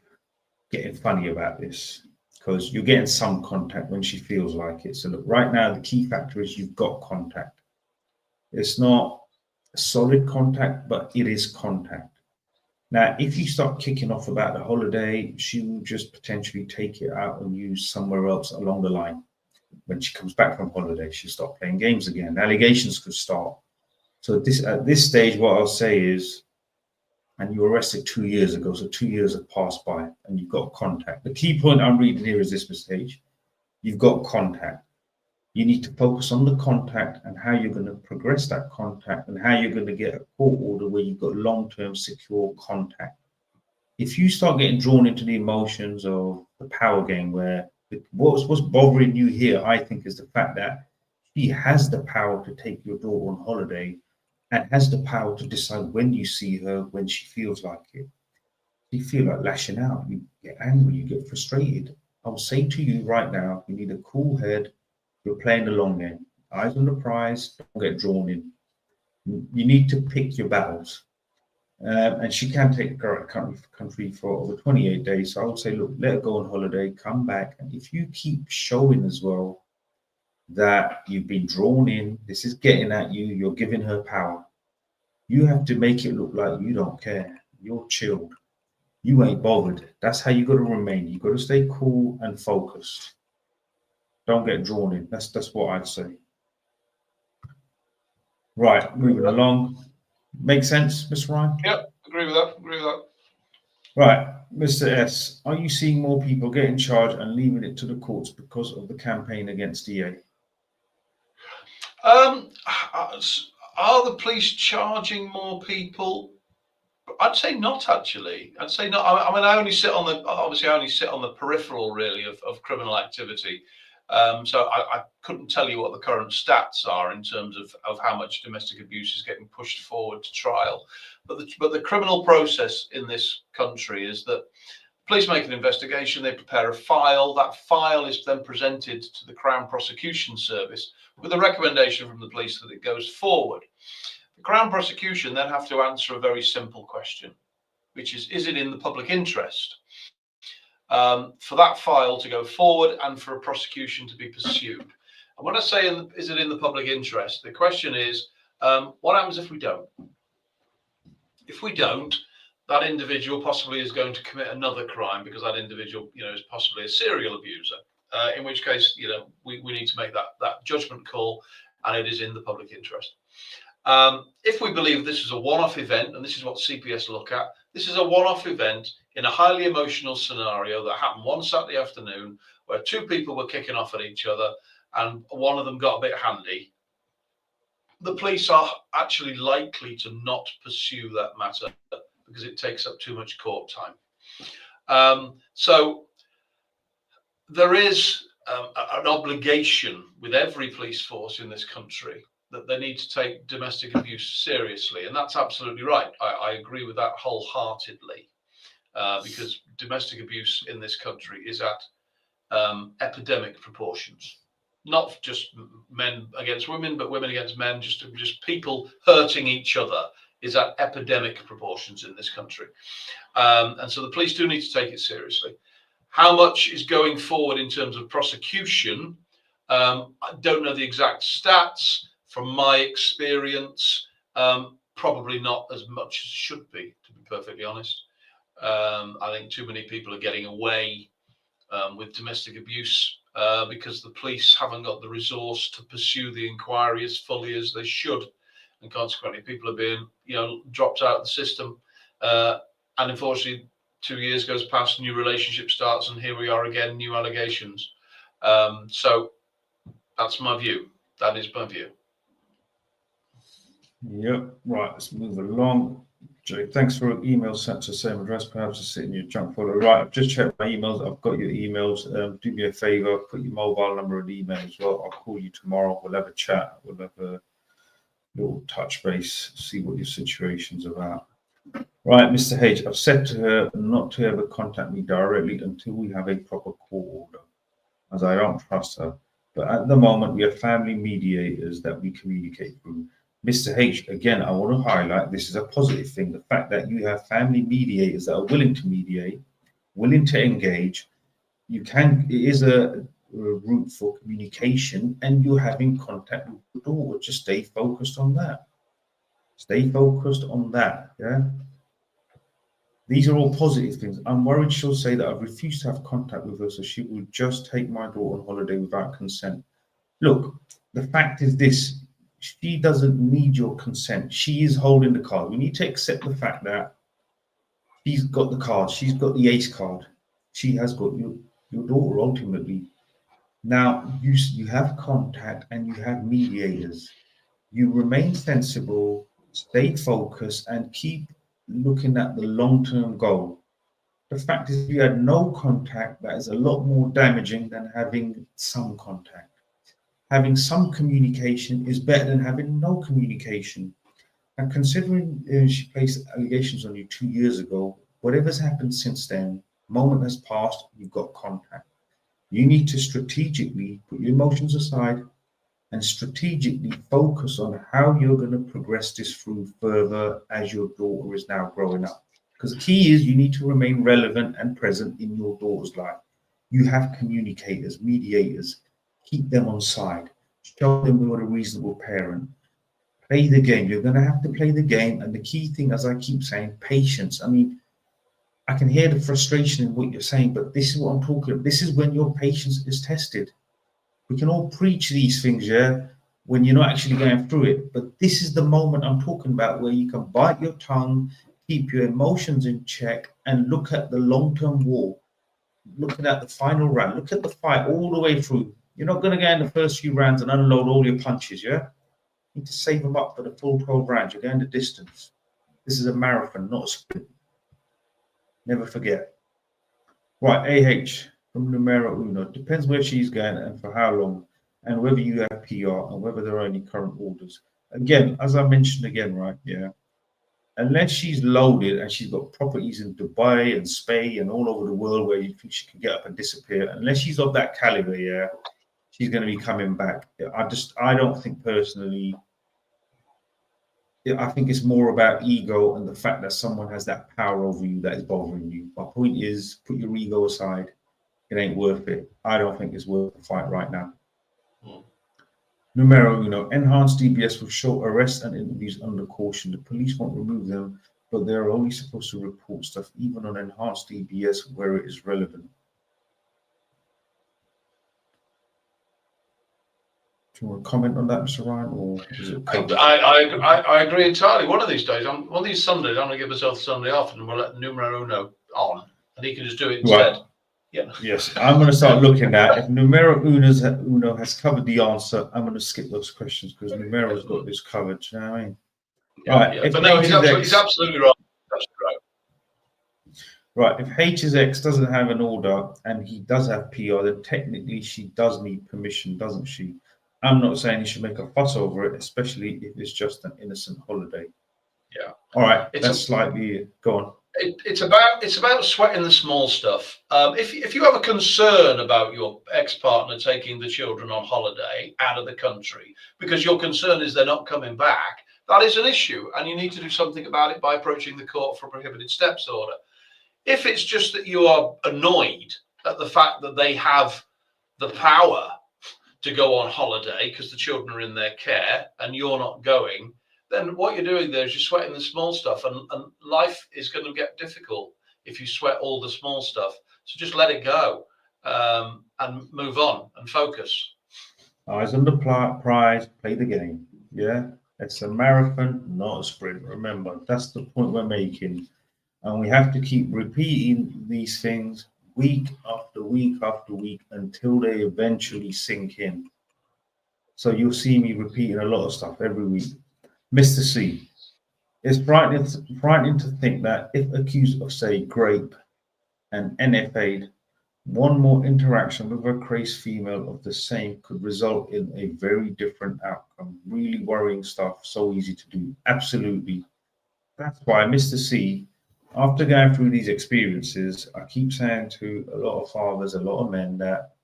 getting funny about this? Because you're getting some contact when she feels like it. So look, right now the key factor is you've got contact. It's not a solid contact, but it is contact. Now, if you start kicking off about the holiday, she will just potentially take it out and use somewhere else along the line. When she comes back from holiday, she'll start playing games again. Allegations could start. So at this stage, what I'll say is, and you were arrested 2 years ago, so 2 years have passed by and you've got contact. The key point I'm reading here is this, Mr. H. You've got contact. You need to focus on the contact and how you're going to progress that contact and how you're going to get a court order where you've got long-term secure contact. If you start getting drawn into the emotions of the power game where What's bothering you here, I think, is the fact that she has the power to take your daughter on holiday and has the power to decide when you see her, when she feels like it. You feel like lashing out, you get angry, you get frustrated. I'll say to you right now, you need a cool head. You're playing the long game. Eyes on the prize, don't get drawn in. You need to pick your battles. And she can take the country for over 28 days. So I would say, look, let her go on holiday, come back. And if you keep showing as well that you've been drawn in, this is getting at you, you're giving her power. You have to make it look like you don't care. You're chilled. You ain't bothered. That's how you got to remain. You got to stay cool and focused. Don't get drawn in. That's what I'd say. Right, moving along. Make sense, Mr. Ryan? Yep, agree with that. Agree with that. Right, Mr. S, are you seeing more people getting charged and leaving it to the courts because of the campaign against DA? Are the police charging more people? I'd say not, actually. I'd say not. I mean, I only sit on the peripheral, really, of criminal activity. So I couldn't tell you what the current stats are in terms of how much domestic abuse is getting pushed forward to trial. But the criminal process in this country is that police make an investigation, they prepare a file. That file is then presented to the Crown Prosecution Service with a recommendation from the police that it goes forward. The Crown Prosecution then have to answer a very simple question, which is it in the public interest for that file to go forward and for a prosecution to be pursued? And when I say is it in the public interest, the question is, what happens if we don't? If we don't, that individual possibly is going to commit another crime because that individual, is possibly a serial abuser. In which case, we need to make that judgment call, and it is in the public interest. If we believe this is a one-off event, and this is what CPS look at, this is a one-off event in a highly emotional scenario that happened one Saturday afternoon where two people were kicking off at each other and one of them got a bit handy, the police are actually likely to not pursue that matter because it takes up too much court time. So there is an obligation with every police force in this country that they need to take domestic abuse seriously. And that's absolutely right. I agree with that wholeheartedly, because domestic abuse in this country is at epidemic proportions. Not just men against women, but women against men, just people hurting each other is at epidemic proportions in this country. And so the police do need to take it seriously. How much is going forward in terms of prosecution? I don't know the exact stats. From my experience, probably not as much as it should be, to be perfectly honest. I think too many people are getting away with domestic abuse because the police haven't got the resource to pursue the inquiry as fully as they should. And consequently, people are being, dropped out of the system. And unfortunately, 2 years goes past, new relationship starts, and here we are again, new allegations. So that's my view. That is my view. Yep, right, let's move along. Jay, thanks for an email sent to the same address. Perhaps it's in your junk folder. Right, I've just checked my emails. I've got your emails. Do me a favor, put your mobile number and email as well. I'll call you tomorrow. We'll have a chat. We'll have a little touch base, see what your situation's about. Right, Mr. H, I've said to her not to ever contact me directly until we have a proper court order, as I don't trust her. But at the moment, we have family mediators that we communicate through. Mr. H, again, I want to highlight this is a positive thing. The fact that you have family mediators that are willing to mediate, willing to engage, it is a route for communication, and you're having contact with your daughter. Just stay focused on that. Stay focused on that. Yeah. These are all positive things. I'm worried she'll say that I've refused to have contact with her, so she will just take my daughter on holiday without consent. Look, the fact is this. She doesn't need your consent. She is holding the card. We need to accept the fact that she's got the card. She's got the ace card. She has got your daughter ultimately. Now, you have contact and you have mediators. You remain sensible, stay focused, and keep looking at the long-term goal. The fact is, if you had no contact, that is a lot more damaging than having some contact. Having some communication is better than having no communication. And considering she placed allegations on you 2 years ago, whatever's happened since then, moment has passed, you've got contact. You need to strategically put your emotions aside and strategically focus on how you're going to progress this through further as your daughter is now growing up. Because the key is you need to remain relevant and present in your daughter's life. You have communicators, mediators, keep them on side, show them you're a reasonable parent. Play the game. You're going to have to play the game. And the key thing, as I keep saying, patience. I mean, I can hear the frustration in what you're saying, but this is what I'm talking about. This is when your patience is tested. We can all preach these things, yeah, when you're not actually going through it. But this is the moment I'm talking about where you can bite your tongue, keep your emotions in check, and look at the long-term war, looking at the final round, look at the fight all the way through. You're not going to go in the first few rounds and unload all your punches, yeah? You need to save them up for the full 12 rounds. You're going the distance. This is a marathon, not a sprint. Never forget. Right, AH from numero uno. Depends where she's going and for how long, and whether you have PR and whether there are any current orders. Again, as I mentioned again, right, yeah, unless she's loaded and she's got properties in Dubai and Spain and all over the world where you think she can get up and disappear, unless she's of that caliber, yeah, she's going to be coming back. I don't think personally. I think it's more about ego and the fact that someone has that power over you that is bothering you. My point is, put your ego aside. It ain't worth it. I don't think it's worth the fight right now. Numero uno, enhanced DBS will show arrests and interviews under caution. The police won't remove them, but they're only supposed to report stuff, even on enhanced DBS, where it is relevant. Do you want to comment on that, Mr. Ryan, or is it? I agree entirely. One of these days, one of these Sundays, I'm going to give myself Sunday off, and we'll let numero uno on, and he can just do it instead. Right. Yeah. Yes, I'm going to start looking at if numero uno has covered the answer. I'm going to skip those questions because numero's got this covered. Do you know what I mean? Yeah, right. Yeah. But no, he's absolutely right. That's right. Right. If HSX doesn't have an order and he does have PR, then technically she does need permission, doesn't she? I'm not saying you should make a fuss over it, especially if it's just an innocent holiday. Yeah. All right. That's slightly go on. It's about sweating the small stuff. If you have a concern about your ex-partner taking the children on holiday out of the country because your concern is they're not coming back, that is an issue, and you need to do something about it by approaching the court for a prohibited steps order. If it's just that you are annoyed at the fact that they have the power to go on holiday because the children are in their care and you're not going, then what you're doing there is you're sweating the small stuff, and life is going to get difficult if you sweat all the small stuff. So just let it go and move on and focus. Eyes on the prize, play the game. Yeah, it's a marathon, not a sprint. Remember, that's the point we're making. And we have to keep repeating these things week after week after week until they eventually sink in. So you'll see me repeating a lot of stuff every week. Mr. C, it's frightening to think that if accused of, say, grape and NFA'd, one more interaction with a crazed female of the same could result in a very different outcome. Really worrying stuff, so easy to do. Absolutely. That's why, Mr. C, after going through these experiences, I keep saying to a lot of fathers, a lot of men, that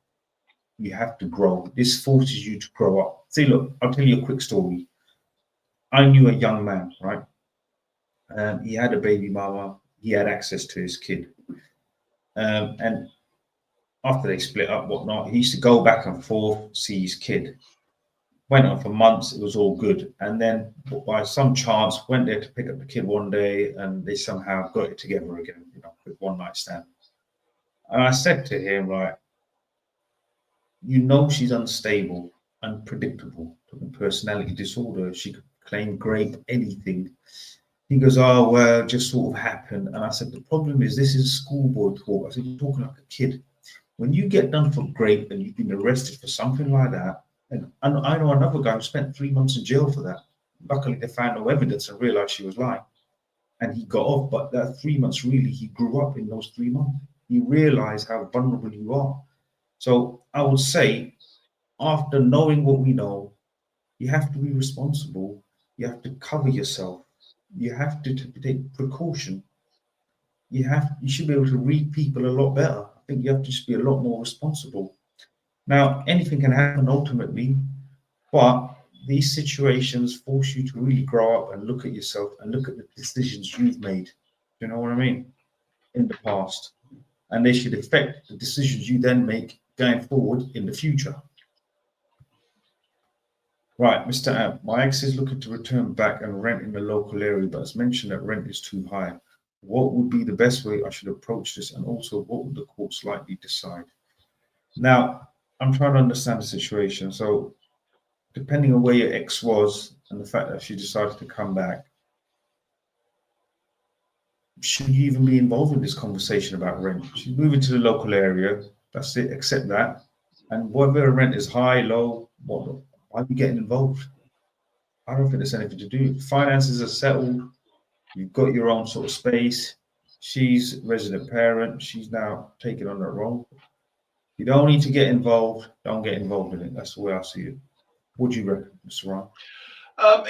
you have to grow. This forces you to grow up. See, look, I'll tell you a quick story. I knew a young man, right? He had a baby mama. He had access to his kid. And after they split up, whatnot, he used to go back and forth, see his kid. Went on for months, it was all good. And then by some chance, went there to pick up the kid one day and they somehow got it together again, with one night stand. And I said to him, right, she's unstable, unpredictable, personality disorder. She could claim grape, anything. He goes, oh, well, just sort of happened. And I said, the problem is this is schoolboy talk. I said, you're talking like a kid. When you get done for grape and you've been arrested for something like that, and I know another guy who spent 3 months in jail for that. Luckily, they found no evidence and realized she was lying. and he got off. But that 3 months, really, he grew up in those 3 months. He realized how vulnerable you are. So I would say, after knowing what we know, you have to be responsible. You have to cover yourself. You have to take precaution. You should be able to read people a lot better. I think you have to just be a lot more responsible. Now, anything can happen ultimately, but these situations force you to really grow up and look at yourself and look at the decisions you've made. Do you know what I mean? In the past. And they should affect the decisions you then make going forward in the future. Right, Mr. Amp, my ex is looking to return back and rent in the local area, but has mentioned that rent is too high. What would be the best way I should approach this? And also, what would the courts likely decide? Now, I'm trying to understand the situation. So, depending on where your ex was and the fact that she decided to come back, should you even be involved in this conversation about rent? She's moving to the local area. That's it. Accept that. And whether rent is high, low, what? Why are you getting involved? I don't think there's anything to do. Finances are settled. You've got your own sort of space. She's resident parent. She's now taking on that role. You don't need to get involved. Don't get involved in it. That's the way I see it. What do you reckon, Mr. Ryan?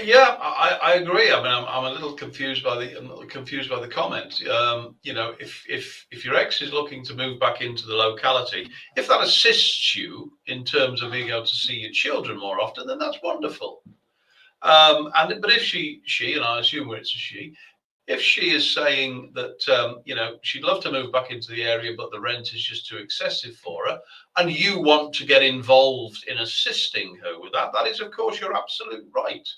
Yeah, I agree. I mean, I'm a little confused by the comment. You know, if your ex is looking to move back into the locality, if that assists you in terms of being able to see your children more often, then that's wonderful. But if she, and I assume it's a she, if she is saying that you know, she'd love to move back into the area, but the rent is just too excessive for her, and you want to get involved in assisting her with that, that is, of course, your absolute right,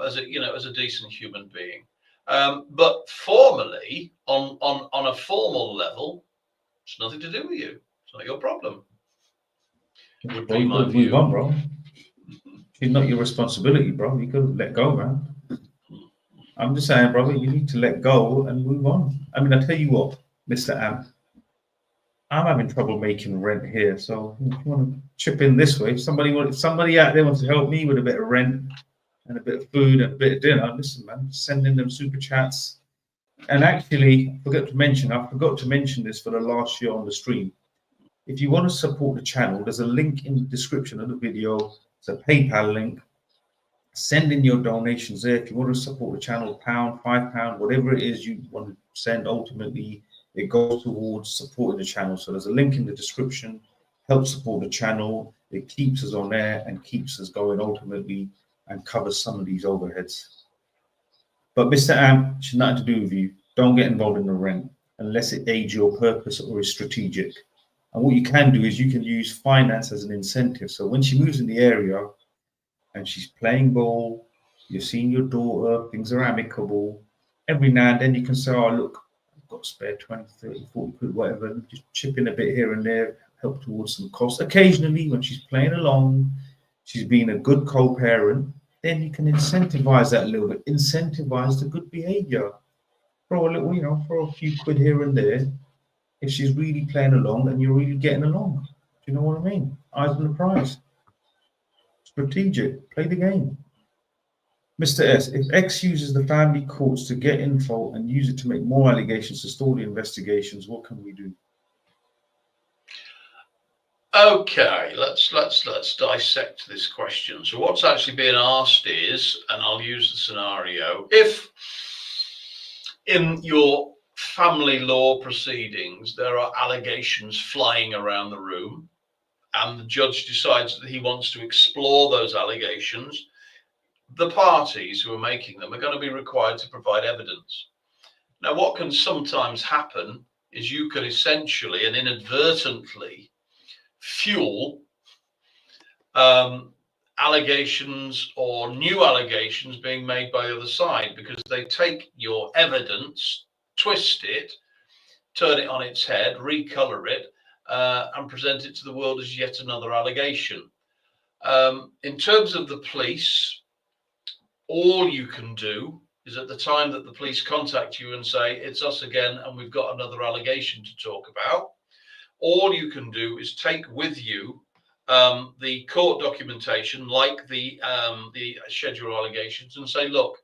as a decent human being. But formally, on a formal level, it's nothing to do with you. It's not your problem. Would be my view. Move on, bro. It's not your responsibility, bro. You gotta let go, man. I'm just saying, brother, you need to let go and move on. I mean, I tell you what, Mr. Amp, I'm having trouble making rent here. So if you want to chip in this way, if somebody out there wants to help me with a bit of rent and a bit of food and a bit of dinner, listen, man, send in them super chats. And actually, I forgot to mention this for the last year on the stream. If you want to support the channel, there's a link in the description of the video. It's a PayPal link. Send in your donations there. If you want to support the channel, £1, £5, whatever it is you want to send, ultimately it goes towards supporting the channel. So there's a link in the description. Help support the channel. It keeps us on air and keeps us going ultimately and covers some of these overheads. But Mr. Amp, it's nothing to do with you. Don't get involved in the rent unless it aids your purpose or is strategic. And what you can do is you can use finance as an incentive. So when she moves in the area, and she's playing ball, you're seeing your daughter, things are amicable. Every now and then you can say, oh, look, I've got spare 20, 30, 40 quid, whatever, just chip in a bit here and there, help towards some costs. Occasionally, when she's playing along, she's being a good co-parent, then you can incentivize that a little bit, incentivize the good behavior. Throw a little, throw a few quid here and there. If she's really playing along and you're really getting along. Do you know what I mean? Eyes on the prize. Strategic, play the game. Mr. S, if X uses the family courts to get info and use it to make more allegations to stall the investigations, what can we do? Okay, let's dissect this question. So what's actually being asked is, and I'll use the scenario, if in your family law proceedings there are allegations flying around the room, and the judge decides that he wants to explore those allegations, the parties who are making them are going to be required to provide evidence. Now, what can sometimes happen is you can essentially and inadvertently fuel allegations or new allegations being made by the other side, because they take your evidence, twist it, turn it on its head, recolor it, and present it to the world as yet another allegation. In terms of the police, all you can do is at the time that the police contact you and say, it's us again, and we've got another allegation to talk about, all you can do is take with you the court documentation, like the schedule allegations, and say, look,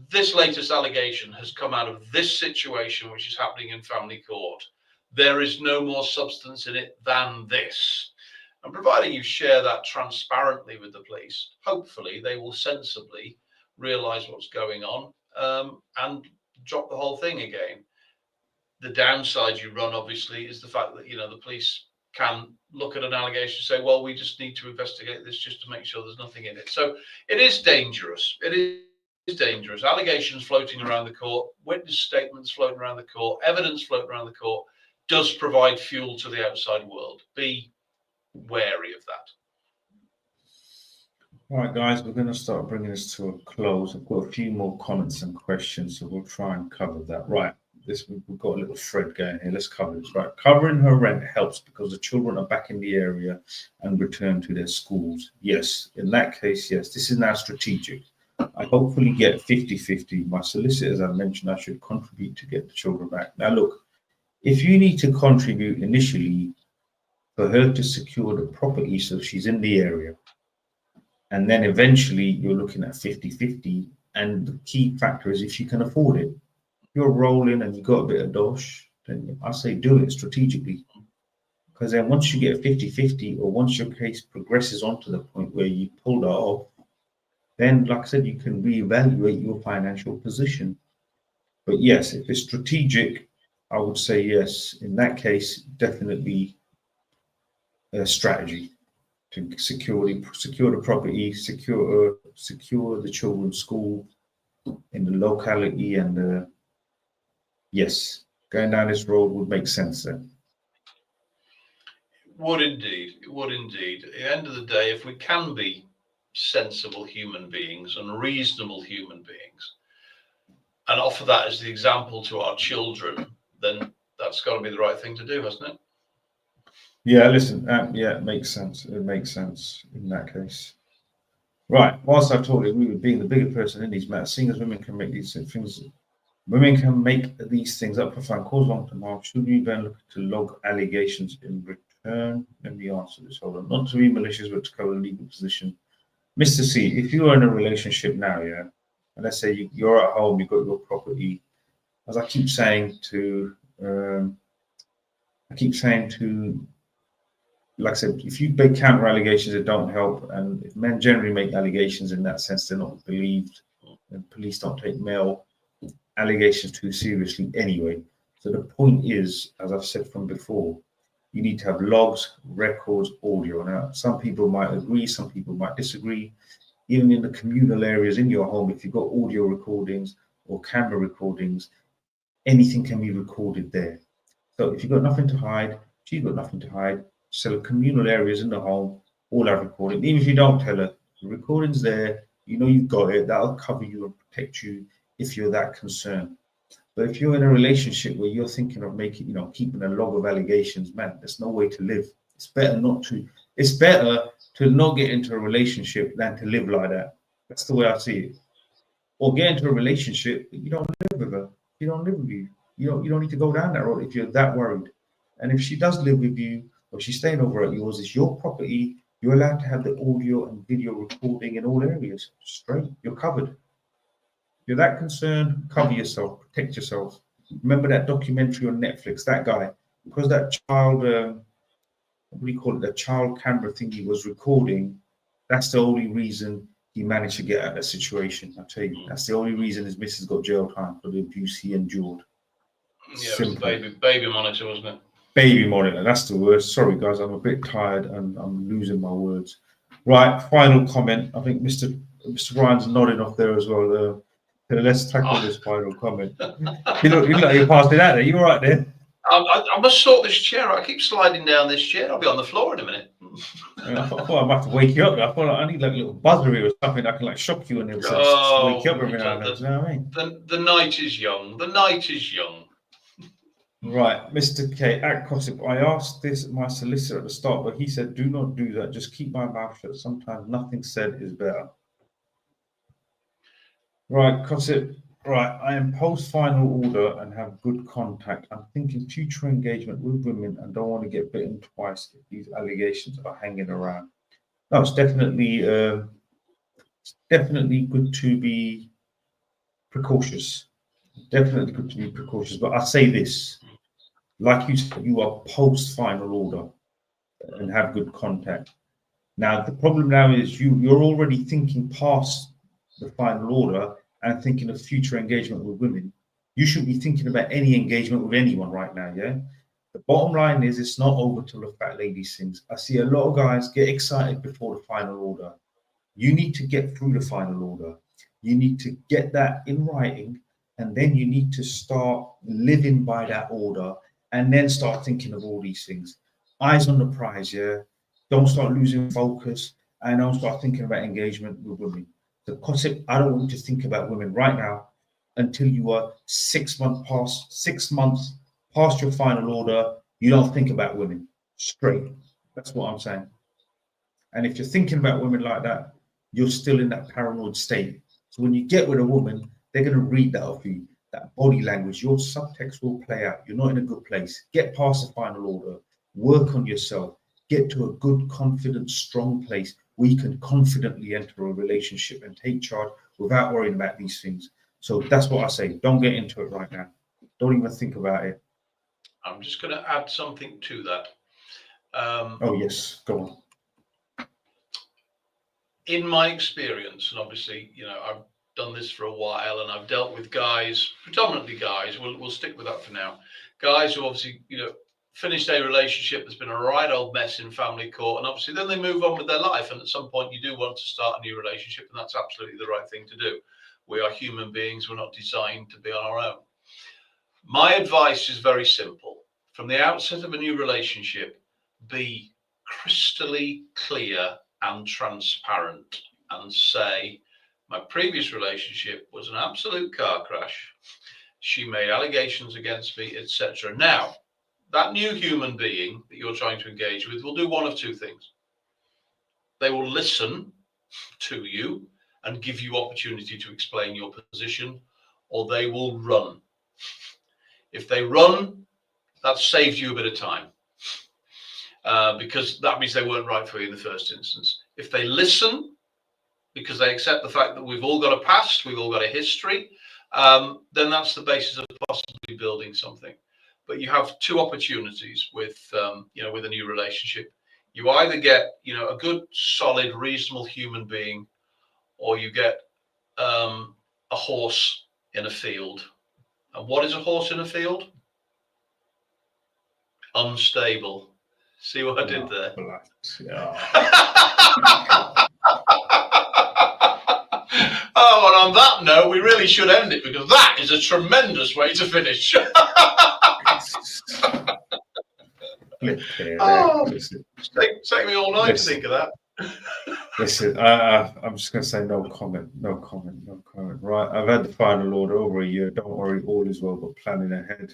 this latest allegation has come out of this situation, which is happening in family court. There is no more substance in it than this. And providing you share that transparently with the police, hopefully they will sensibly realise what's going on, and drop the whole thing again. The downside you run, obviously, is the fact that, the police can look at an allegation and say, well, we just need to investigate this just to make sure there's nothing in it. So it is dangerous. It is dangerous. Allegations floating around the court, witness statements floating around the court, evidence floating around the court does provide fuel to the outside world. Be wary of that. All right, guys, we're going to start bringing this to a close. I've got a few more comments and questions, so we'll try and cover that. Right, we've got a little thread going here. Let's cover this. Right, covering her rent helps because the children are back in the area and return to their schools. Yes, in that case, yes. This is now strategic. I hopefully get 50-50. My solicitor, as I mentioned, I should contribute to get the children back. Now, look, if you need to contribute initially for her to secure the property so she's in the area, and then eventually you're looking at 50-50. And the key factor is if you can afford it. If you're rolling and you've got a bit of dosh, then I say do it strategically. Because then once you get 50-50, or once your case progresses on to the point where you pulled it off, then, like I said, you can reevaluate your financial position. But yes, if it's strategic, I would say yes. In that case, definitely a strategy to secure the property, secure the children's school in the locality, and yes, going down this road would make sense then. Would indeed. It would indeed. At the end of the day, if we can be sensible human beings and reasonable human beings and offer that as the example to our children, then that's got to be the right thing to do, hasn't it? Yeah, listen, yeah, it makes sense. It makes sense in that case. Right, whilst I totally agree with being the bigger person in these matters, seeing as women can make these things, up for fun, cause long-term harm, should we then look to log allegations in return? Let me answer this. Hold on. Not to be malicious, but to cover the legal position. Mr. C, if you are in a relationship now, yeah, and let's say you're at home, you've got your property, as I keep saying to, like I said, if you make counter allegations, it don't help. And if men generally make allegations in that sense, they're not believed. And police don't take male allegations too seriously anyway. So the point is, as I've said from before, you need to have logs, records, audio. Now, some people might agree, some people might disagree. Even in the communal areas in your home, if you've got audio recordings or camera recordings, anything can be recorded there. So if you've got nothing to hide, she's got nothing to hide. So the communal areas in the home all have recording. Even if you don't tell her, the recording's there, you know you've got it, that'll cover you and protect you if you're that concerned. But if you're in a relationship where you're thinking of making, keeping a log of allegations, man, there's no way to live. It's better to not get into a relationship than to live like that. That's the way I see it. Or get into a relationship, but you don't live with her. You don't live with you. You don't need to go down that road if you're that worried. And if she does live with you, or she's staying over at yours, it's your property. You're allowed to have the audio and video recording in all areas. Straight, you're covered. If you're that concerned, cover yourself, protect yourself. Remember that documentary on Netflix, that guy, because that child, what do you call it, the child camera thing he was recording, that's the only reason he managed to get out of that situation. I tell you, that's the only reason his missus got jail time for the abuse he endured. Yeah, it was the baby monitor, wasn't it? Baby monitor, that's the word. Sorry, guys, I'm a bit tired and I'm losing my words. Right, final comment. I think Mr. Ryan's nodding off there as well. Let's tackle this final comment. You look like you're passing out there. You all right there? I must sort this chair out. I keep sliding down this chair. I'll be on the floor in a minute. I thought I might have to wake you up. I thought I need like a little buzzer or something that can shock you and then wake you up every now and then. You know what I mean? The night is young. The night is young. Right, Mr. K, at Gossip, I asked this my solicitor at the start, but he said, do not do that. Just keep my mouth shut. Sometimes nothing said is better. Right, Gossip, right, I am post-final order and have good contact. I'm thinking future engagement with women and don't want to get bitten twice if these allegations are hanging around. No, it's definitely good to be precautious. Definitely good to be precautious. But I say this, like you said, you are post final order and have good contact. Now the problem now is you're already thinking past the final order and thinking of future engagement with women. You shouldn't be thinking about any engagement with anyone right now, yeah? The bottom line is it's not over till the fat lady sings. I see a lot of guys get excited before the final order. You need to get through the final order. You need to get that in writing, and then you need to start living by that order, and then start thinking of all these things. Eyes on the prize, yeah? Don't start losing focus, and don't start thinking about engagement with women. The concept, I don't want you to think about women right now until you are 6 months past your final order. You don't think about women straight. That's what I'm saying. And if you're thinking about women like that, you're still in that paranoid state. So when you get with a woman, they're going to read that off you. That body language, your subtext will play out. You're not in a good place. Get past the final order. Work on yourself. Get to a good, confident, strong place where you can confidently enter a relationship and take charge without worrying about these things. So that's what I say. Don't get into it right now. Don't even think about it. I'm just going to add something to that. Oh, yes. Go on. In my experience, and obviously, I've done this for a while, and I've dealt with guys, predominantly guys. We'll stick with that for now. Guys who obviously, finished a relationship that's been a right old mess in family court, and obviously then they move on with their life. And at some point, you do want to start a new relationship, and that's absolutely the right thing to do. We are human beings. We're not designed to be on our own. My advice is very simple. From the outset of a new relationship, be crystally clear and transparent, and say, my previous relationship was an absolute car crash. She made allegations against me, etc. Now, that new human being that you're trying to engage with will do one of two things. They will listen to you and give you opportunity to explain your position, or they will run. If they run, that saves you a bit of time, because that means they weren't right for you in the first instance. If they listen, because they accept the fact that we've all got a past, we've all got a history, then that's the basis of possibly building something. But you have two opportunities with a new relationship. You either get a good, solid, reasonable human being, or you get a horse in a field. And what is a horse in a field? Unstable. See what I did there? Oh, and on that note, we really should end it, because that is a tremendous way to finish. It's taking me all night to think of that. Listen, I'm just going to say no comment. Right, I've had the final order over a year. Don't worry, all is well, but planning ahead.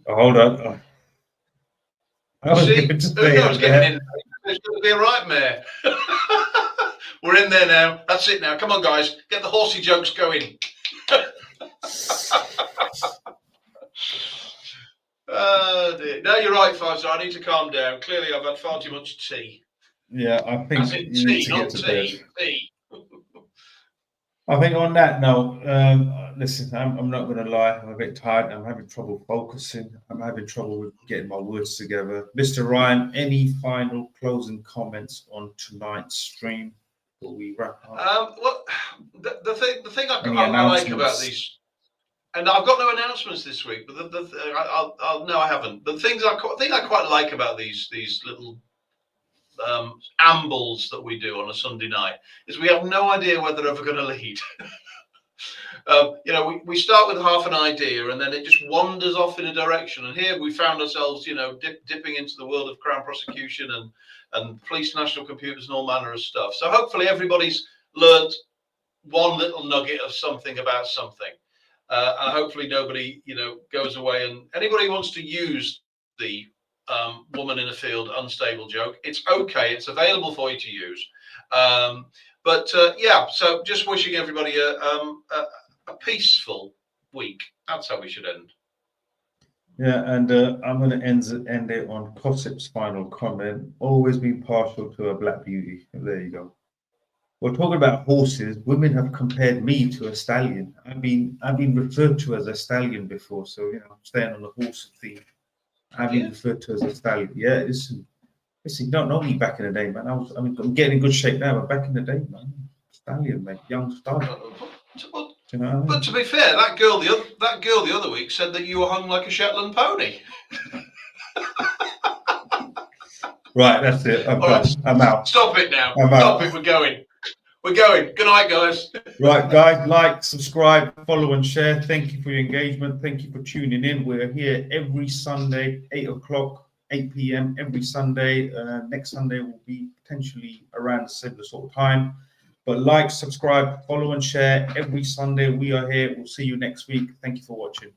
Hold on. Who knows getting in? There's going to be a right mare. We're in there now. That's it now. Come on, guys. Get the horsey jokes going. Dear. No, you're right, 5-star. I need to calm down. Clearly, I've had far too much tea. Yeah, I think you need to get to bed. Tea. I think on that note, listen, I'm not going to lie. I'm a bit tired. I'm having trouble focusing. I'm having trouble with getting my words together. Mr. Ryan, any final closing comments on tonight's stream before we wrap up? Well, the thing I like about these, and I've got no announcements this week, but no, I haven't. But the thing I quite like about these little ambles that we do on a Sunday night is we have no idea where they're ever going to lead. We start with half an idea, and then it just wanders off in a direction. And here we found ourselves, dipping into the world of Crown prosecution and police national computers and all manner of stuff. So hopefully everybody's learned one little nugget of something about something. And hopefully nobody, goes away, and anybody who wants to use the woman in a field unstable joke, it's okay. It's available for you to use. So just wishing everybody a peaceful week. That's how we should end. Yeah, and I'm going to end it on Cossip's final comment. Always be partial to a black beauty. There you go. We're talking about horses. Women have compared me to a stallion. I've been referred to as a stallion before. So you know, I'm staying on the horse theme. I've been referred to as a stallion. Yeah, listen, you don't know me back in the day, man. I'm getting in good shape now, but back in the day, man, stallion, mate, young stallion. You know what I mean? But to be fair, that girl the other week said that you were hung like a Shetland pony. Right, that's it. I'm done. I'm out. Stop it now. I'm Stop out. it. We're going. We're going. Good night, guys. Right, guys, like, subscribe, follow, and share. Thank you for your engagement. Thank you for tuning in. We're here every Sunday, 8 o'clock, 8 p.m. every Sunday. Next Sunday will be potentially around the similar sort of time. But like, subscribe, follow, and share every Sunday. We are here. We'll see you next week. Thank you for watching.